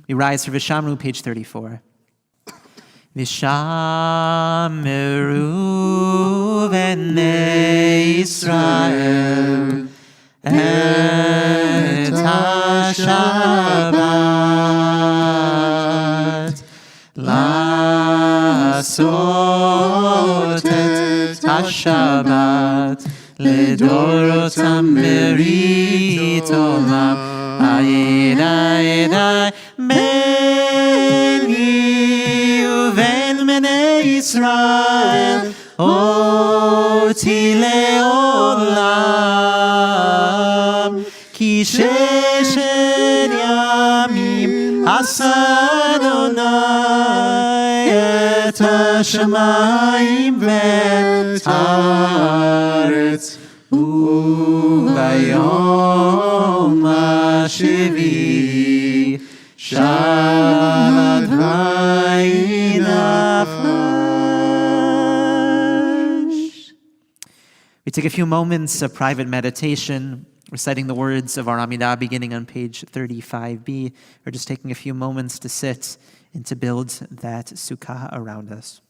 We rise for Vishamru, page 34. Vishamru b'nei Yisrael et ha-Shabbat לעשות את השבת לדורותם ברית עולם. עידה עידה בני ובין בני ישראל אותי לעולם. כי ששת ימים עשה אדוני את השמיים ואת הארץ, וביום השביעי שבת וינפש. We take a few moments of private meditation, reciting the words of our Amidah beginning on page 35b, or just taking a few moments to sit and to build that sukkah around us.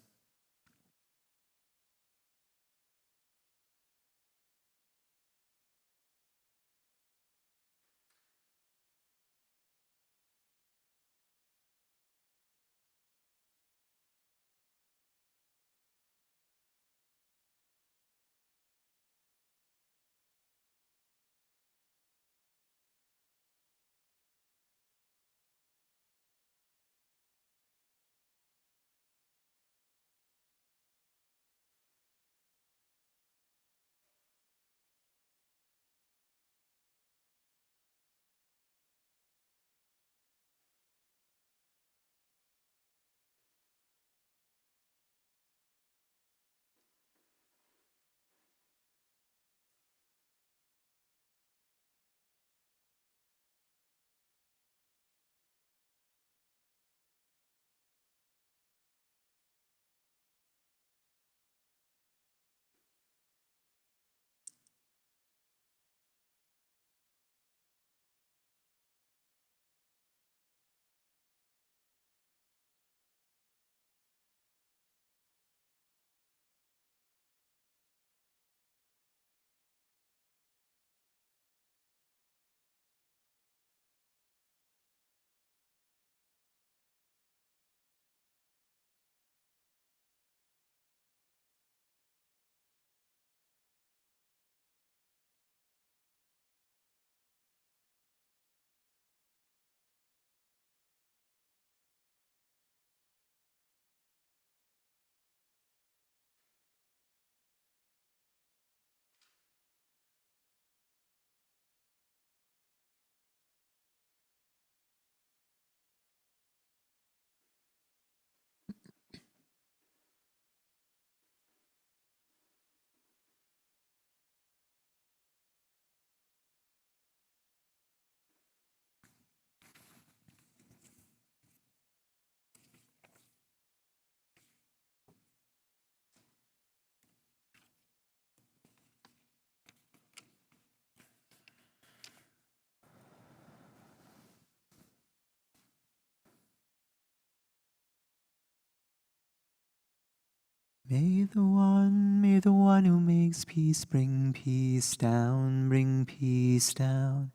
May the one who makes peace bring peace down, bring peace down.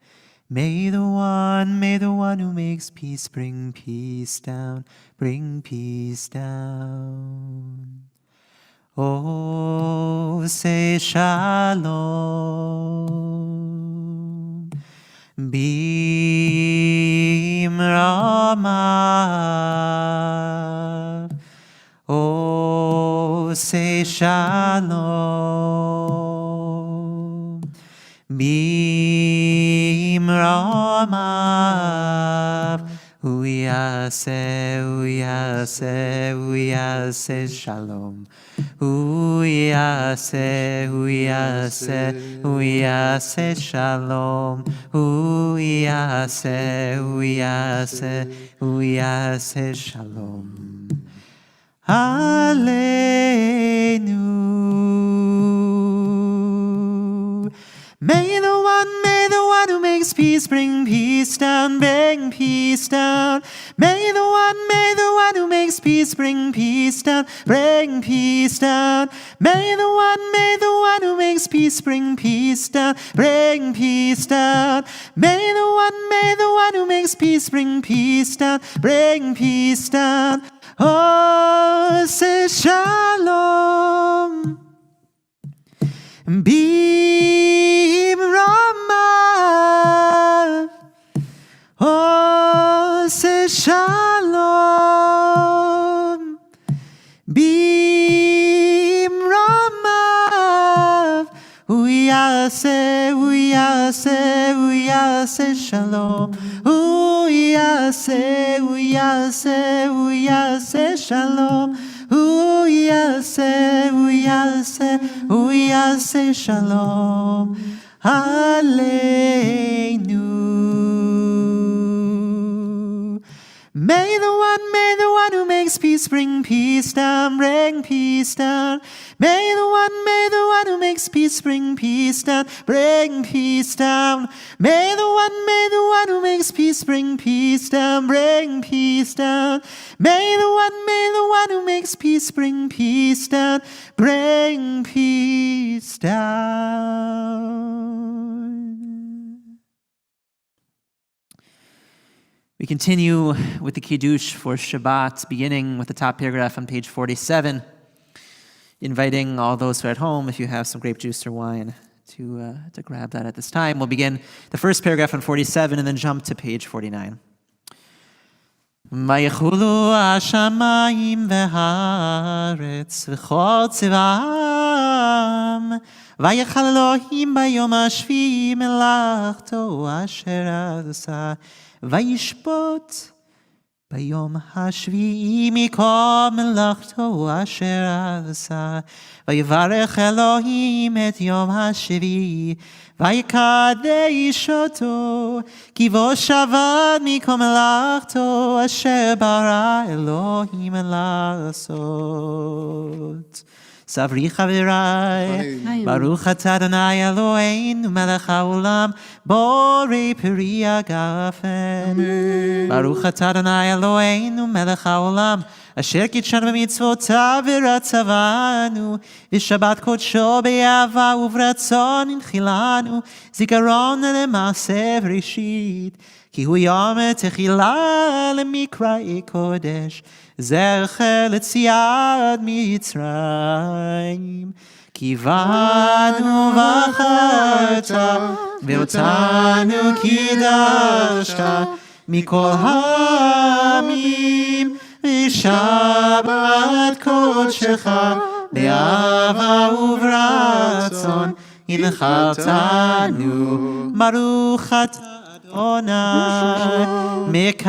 May the one who makes peace bring peace down, bring peace down. Oh, say shalom. Bimrama. Oh, say shalom. Bimrama. Uyase shalom. Uyase shalom. Uyase shalom. Aleinu. May the one who makes peace bring peace down, bring peace down. May the one who makes peace bring peace down, bring peace down. May the one who makes peace bring peace down, bring peace down. May the one who makes peace bring peace down, bring peace down. Oh, say shalom. Bimrama. Oh, say shalom. Bimrama. Uyase shalom. Uyase shalom. Uyase shalom. Aleinu. May the one who makes peace bring peace down, bring peace down. May the one who makes peace bring peace down, bring peace down. May the one who makes peace bring peace down, bring peace down. May the one who makes peace bring peace down, bring peace down. We continue with the Kiddush for Shabbat, beginning with the top paragraph on page 47, inviting all those who are at home, if you have some grape juice or wine, to grab that at this time. We'll begin the first paragraph on 47 and then jump to page 49. Vayechulu hashamayim v'haaretz v'chol tzivam vayechal Elohim bayom hashvi'i melachto asher asa vayishpot bayom hashvi'i mikol melachto asher asa vayivarech Elohim et yom hashvi'i vayikadesh oto ki vo shavad mikol melachto asher bara Elohim lasot. Savri chavirai, Baruch atah Adonai Eloheinu melech haolam, borei peri agafen. Baruch atah Adonai Eloheinu melech haolam, asher kitshanu b'mitzvotav v'ratzavanu, v'shabbat kodsho be'ahava uvratzon inchilanu, zikaron le'maaseh v'reshit, ki hu yom techila le'mikra'i kodesh, זכר לציאת מצרים, כי באנו בחרת ואותנו קידשת מכל העמים, ושבת קודשך באהבה וברצון הנחלתנו. ברוך אתה Onai Mekadesh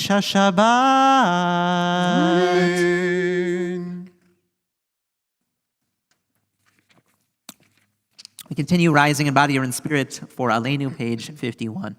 HaShabbat. We continue rising in body or in spirit for Aleinu, page 51.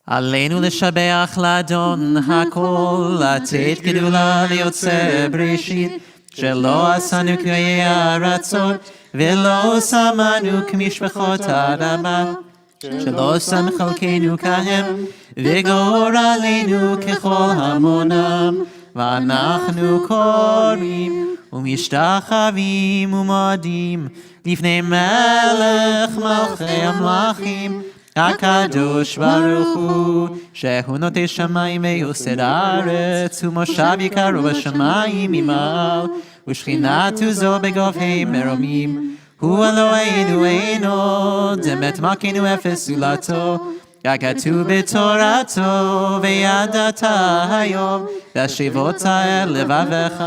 Aleinu לשבח לאדון הכל, לתת גדולה ליוצא בראשית, שלא עשנו כגויי הרצון, ולא שמנו כמשפחות האדמה, שלא שם חלקנו כהם, וגורלנו ככל המונם. ואנחנו קוראים ומשתחווים ומודים לפני מלך מלכי המלכים, הקדוש ברוך הוא, שהוא נוטה שמיים ויוסד הארץ, ומושב יקרו בשמיים ממעל, ושכינתו זו בגובה מרומים. הוא אלוהינו אין עוד, אמת מלכנו אפס זולתו, ככתוב בתורתו, וידעת היום, והשיבות אל לבביך,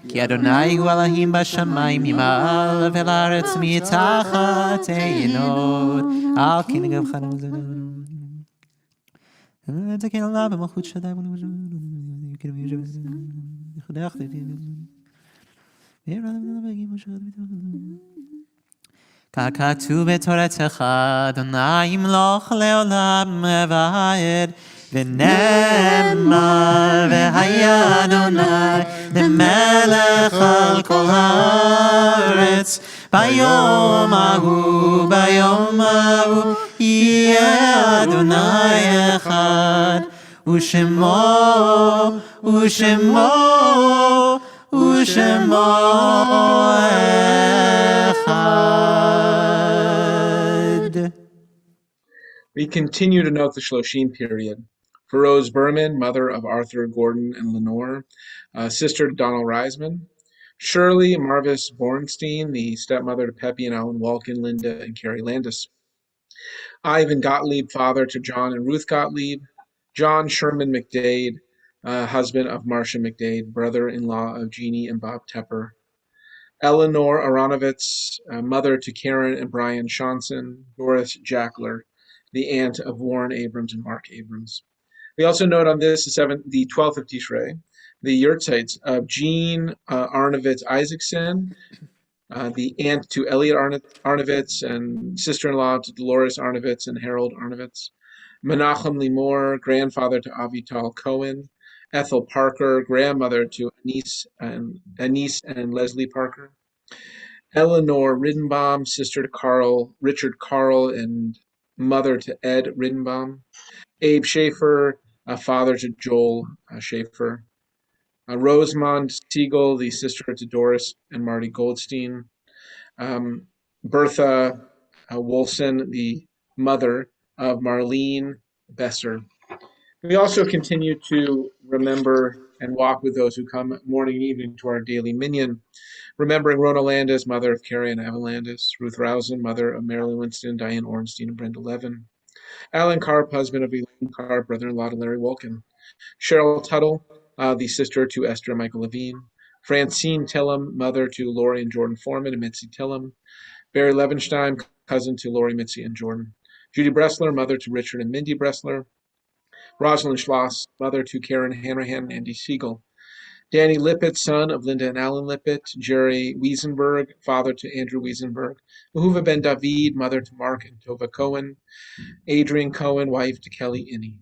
כי אדוני הוא אלוהים בשמיים ממעל, ולארץ מתחת אין עוד. על כן נגבך תקן עליו במלכות שדי ככתוב בתורתך, אדוני ימלוך לעולם ועד, ונאמר והיה אדוני למלך על כל הארץ, ביום ההוא יהיה אדוני אחד, ושמו אחד. We continue to note the Shloshim period. For Rose Berman, mother of Arthur Gordon and Lenore, sister to Donald Reisman. Shirley Marvis Bornstein, the stepmother to Peppy and Alan Walken, Linda and Carrie Landis. Ivan Gottlieb, father to John and Ruth Gottlieb. John Sherman McDade, husband of Marcia McDade, brother-in-law of Jeannie and Bob Tepper. Eleanor Aronovitz, mother to Karen and Brian Shonson. Doris Jackler, the aunt of Warren Abrams and Mark Abrams. We also note on this the 12th of Tishrei, the yurtzites of Jean Arnovitz Isaacson, the aunt to Elliot Arnovitz and sister-in-law to Dolores Arnovitz and Harold Arnovitz. Menachem Limor, grandfather to Avital Cohen. Ethel Parker, grandmother to Anise and Leslie Parker. Eleanor Riddenbaum, sister to Richard Carl, and mother to Ed Riddenbaum. Abe Schaefer, father to Joel Schaefer. Rosamond Siegel, the sister to Doris and Marty Goldstein. Bertha Wolfson, the mother of Marlene Besser. We also continue to remember and walk with those who come morning and evening to our daily minyan, remembering Rona Landis, mother of Carrie and Evan Landis, Ruth Rosen, mother of Marilyn Winston, Diane Ornstein, and Brenda Levin, Alan Karp, husband of Elaine Karp, brother-in-law to Larry Wolkin, Cheryl Tuttle, the sister to Esther and Michael Levine, Francine Tillum, mother to Lori and Jordan Foreman and Mitzi Tillum, Barry Levenstein, cousin to Lori, Mitzi, and Jordan, Judy Bressler, mother to Richard and Mindy Bressler, Rosalind Schloss, mother to Karen Hanrahan and Andy Siegel, Danny Lippett, son of Linda and Alan Lippett, Jerry Wiesenberg, father to Andrew Wiesenberg, Mahuva Ben David, mother to Mark and Tova Cohen, Adrian Cohen, wife to Kelly Inney.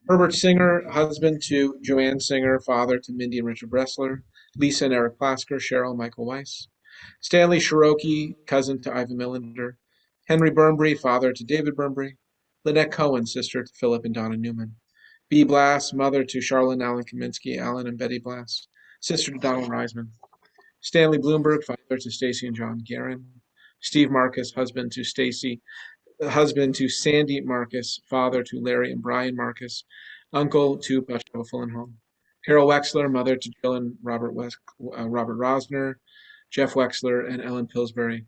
Herbert Singer, husband to Joanne Singer, father to Mindy and Richard Bressler, Lisa and Eric Plasker, Cheryl and Michael Weiss. Stanley Shiroki, cousin to Ivan Millender. Henry Burnbury, father to David Burnbury. Lynette Cohen, sister to Philip and Donna Newman. Bee Blass, mother to Charlotte and Alan Kaminsky, Alan and Betty Blass, sister to Donald Reisman. Stanley Bloomberg, father to Stacy and John Guerin. Steve Marcus, husband to Sandy Marcus, father to Larry and Brian Marcus, uncle to Bashava Fullenholm. Carol Wexler, mother to Jill and Robert Rosner, Jeff Wexler, and Ellen Pillsbury.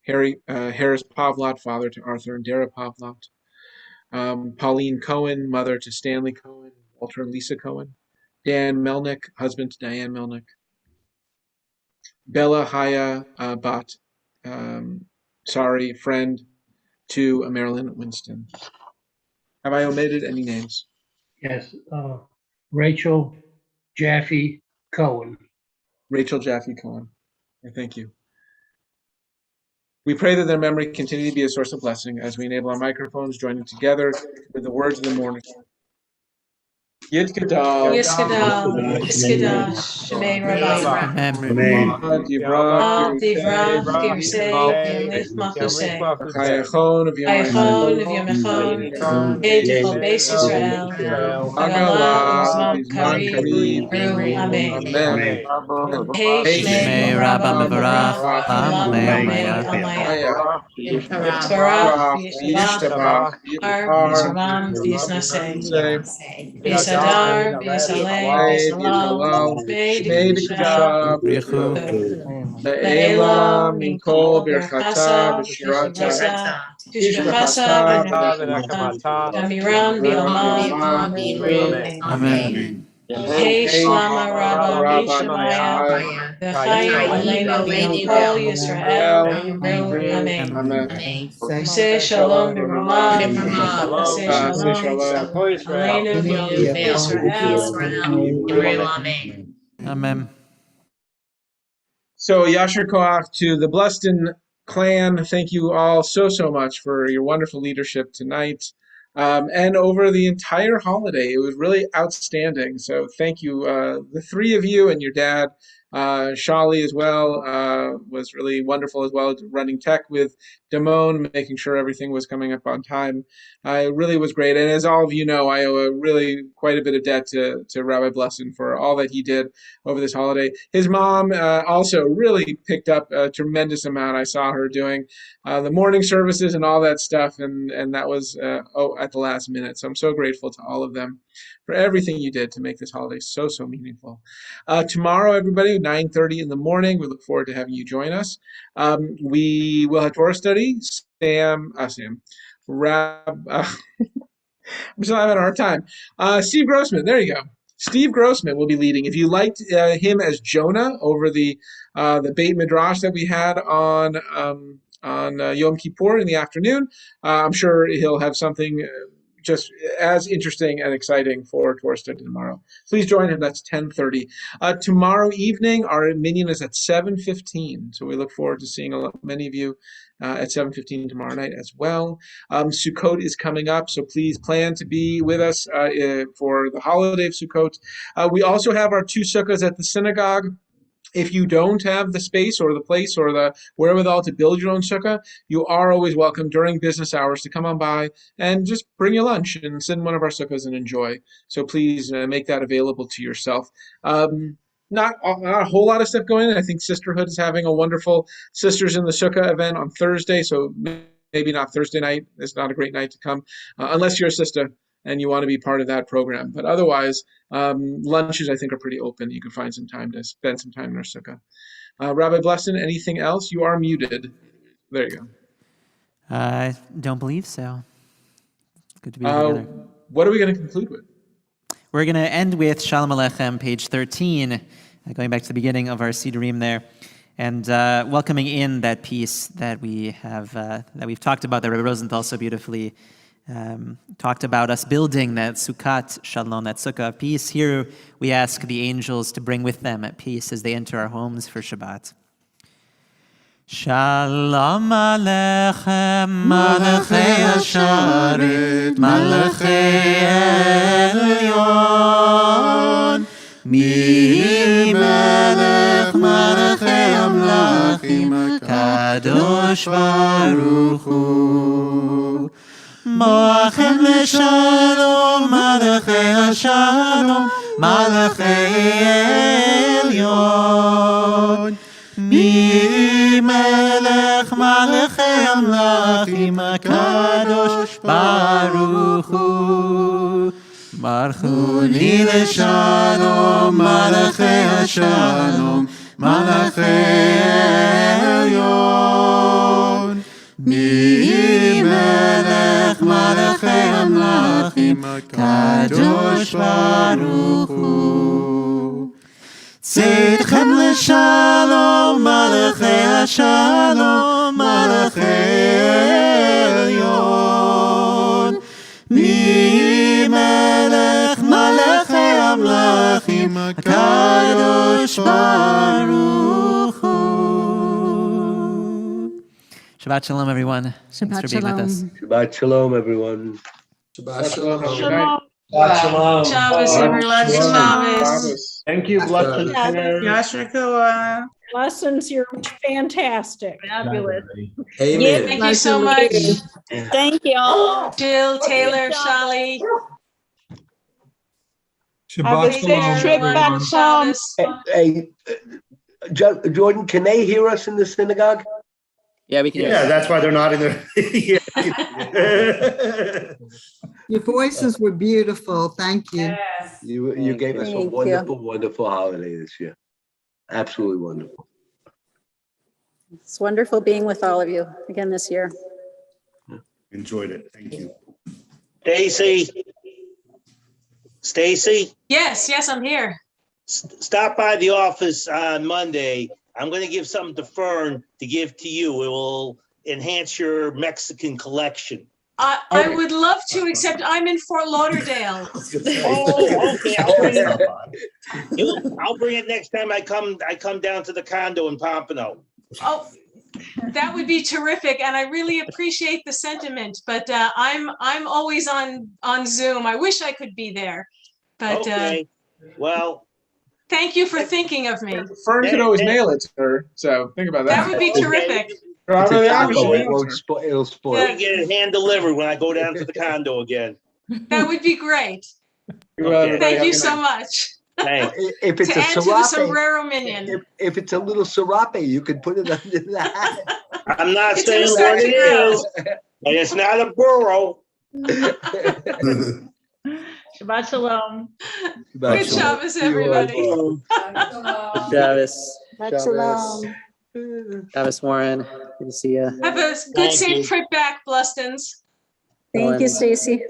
Harris Pavlot, father to Arthur and Dara Pavlot. Pauline Cohen, mother to Stanley Cohen, Walter and Lisa Cohen. Dan Melnick, husband to Diane Melnick. Bella Haya friend to Marilyn Winston. Have I omitted any names? Yes, Rachel Jaffe Cohen. Rachel Jaffe Cohen. Thank you. We pray that their memory continue to be a source of blessing as we enable our microphones joining together with the words of the morning. Yitgadal. Yiskadal, Yiskada, Shemay Rabbi. Amen. Av Divra, Girsay, Yamlich Machusay. Chayachon of Ayachon of Yomachon. Yomechon, Ejechol Beis Yisrael. Hagala, Zman Karib, Ru, Amen. Amen. Hey Shmei Shmei Rabba Rabba Mevarach, Mevarach, Lam Lam Mea Mei Almaya. Yitbarach, Yisbarach, Yishabach, Yishtabach, Yisravam, Yisnaseh. Yisadar, Yisalem, Yisalal, Shmei Dikdusha, Ubrichu, La'ela, Min Min Kol Kol, Birchata, Berchasa, B'Shirata, Tishbachasa, Tishbachasa, Ishbachata, V'Nachmata, Damiram, Bi'alma, Bi'amru, Amen. Amen. Hey Shlama Rabba, Rabba Mishamaya, Nehemiah, V'Chayu Aleinu, V'Al Kol Yisrael, Amru, Amen. Amen. Say Shalom B'Ramah, Say Say Shalom, Shalom. Aleinu, V'Yisrael, Amru, Amen. Amen. So Yasher Koach to the Bluston clan. Thank you all so much for your wonderful leadership tonight. And over the entire holiday. It was really outstanding. So thank you, the three of you and your dad. Shali as well was really wonderful as well, running tech with Damone, making sure everything was coming up on time. It really was great. And as all of you know, I owe really quite a bit of debt to Rabbi Blesson for all that he did over this holiday. His mom also really picked up a tremendous amount. I saw her doing the morning services and all that stuff, and that was at the last minute. So I'm so grateful to all of them for everything you did to make this holiday so meaningful. Tomorrow, everybody, 9:30 in the morning. We look forward to having you join us. We will have Torah study. I'm still having a hard time. Steve Grossman, there you go. Steve Grossman will be leading. If you liked him as Jonah over the Beit Midrash that we had on Yom Kippur in the afternoon, I'm sure he'll have something just as interesting and exciting for Torah study tomorrow. Please join him. That's 10:30. Tomorrow evening, our minyan is at 7:15. So we look forward to seeing many of you at 7:15 tomorrow night as well. Sukkot is coming up, so please plan to be with us for the holiday of Sukkot. We also have our 2 sukkahs at the synagogue. If you don't have the space or the place or the wherewithal to build your own sukkah, you are always welcome during business hours to come on by and just bring your lunch and sit in one of our sukkahs and enjoy. So please make that available to yourself. Not a whole lot of stuff going on. I think Sisterhood is having a wonderful Sisters in the Sukkah event on Thursday, so maybe not Thursday night. It's not a great night to come, unless you're a sister and you want to be part of that program. But otherwise, lunches, I think, are pretty open. You can find some time to spend some time in our sukkah. Rabbi Blesson, anything else? You are muted. There you go. I don't believe so. It's good to be together. What are we going to conclude with? We're going to end with Shalom Aleichem, page 13, going back to the beginning of our Sidurim there, and welcoming in that piece that we have that we've talked about, that Rabbi Rosenthal so beautifully talked about, us building that Sukkot Shalom, that Sukkah of peace. Here we ask the angels to bring with them at peace as they enter our homes for Shabbat. Shalom Aleichem, Malachei Asharet, Malachei Elyon, Mi Melech Malachei Amlachim, Kadosh Baruch Hu. Moachem Leshalom, Malachei Ashalom, Malachei Elyon, Mi Melech Malachei Amlachim, Kadosh Baruch Hu. Marchuni Leshalom, Malachei Ashalom, Malachei Elyon, Mi Melech Malachei Amlachim, Kadosh Baruch Hu. Tzedchem Leshalom, Malachei Ashalom, Malachei Elyon, Mi Melech Malachei Amlachim, Kadosh Baruch Hu. Shabbat Shalom, everyone. Thanks for being with us. Shabbat Shalom, everyone. Shabbat Shalom. Shalom. Shabbos, everyone. Shabbos. Thank you, blessed Lessons, you're fantastic. Fabulous. Thank you so much. Thank you all. Jill, Taylor, Shali. Shabbat Safe shalom, trip back everyone. Shabbos. Hey, Jordan, can they hear us in the synagogue? Yeah, we can. Yeah, that's why they're not in there. Your voices were beautiful. Thank you. You gave us a Thank wonderful, wonderful holiday this year. Absolutely wonderful. It's wonderful being with all of you again this year. Enjoyed it. Thank you. Stacy, Yes, I'm here. stop by the office on Monday. I'm going to give something to Fern to give to you. It will enhance your Mexican collection. I would love to, except I'm in Fort Lauderdale. Oh, okay. I'll bring it next time I come down to the condo in Pompano. Oh, that would be terrific, and I really appreciate the sentiment. But I'm always on Zoom. I wish I could be there, but Okay. Well, thank you for thinking of me. Fern could always mail it to her, so think about that. That would be terrific. It's a taco, Yeah. it won't it'll spoil. I get it hand delivered when I go down to the condo again. That would be great. Okay. Thank you so much. Thanks. If it's To a add to the serape, sombrero minion. if it's a little serape, you could put it under that. I'm not It's saying gonna start what to it grow. is, and it's not a burrow. Shabbat shalom. Good Shabbos, everybody. Travis. Shalom. Travis Warren. Good to see you. Have a good, Thank safe you. trip back, Blustons. Thank you, Stacy.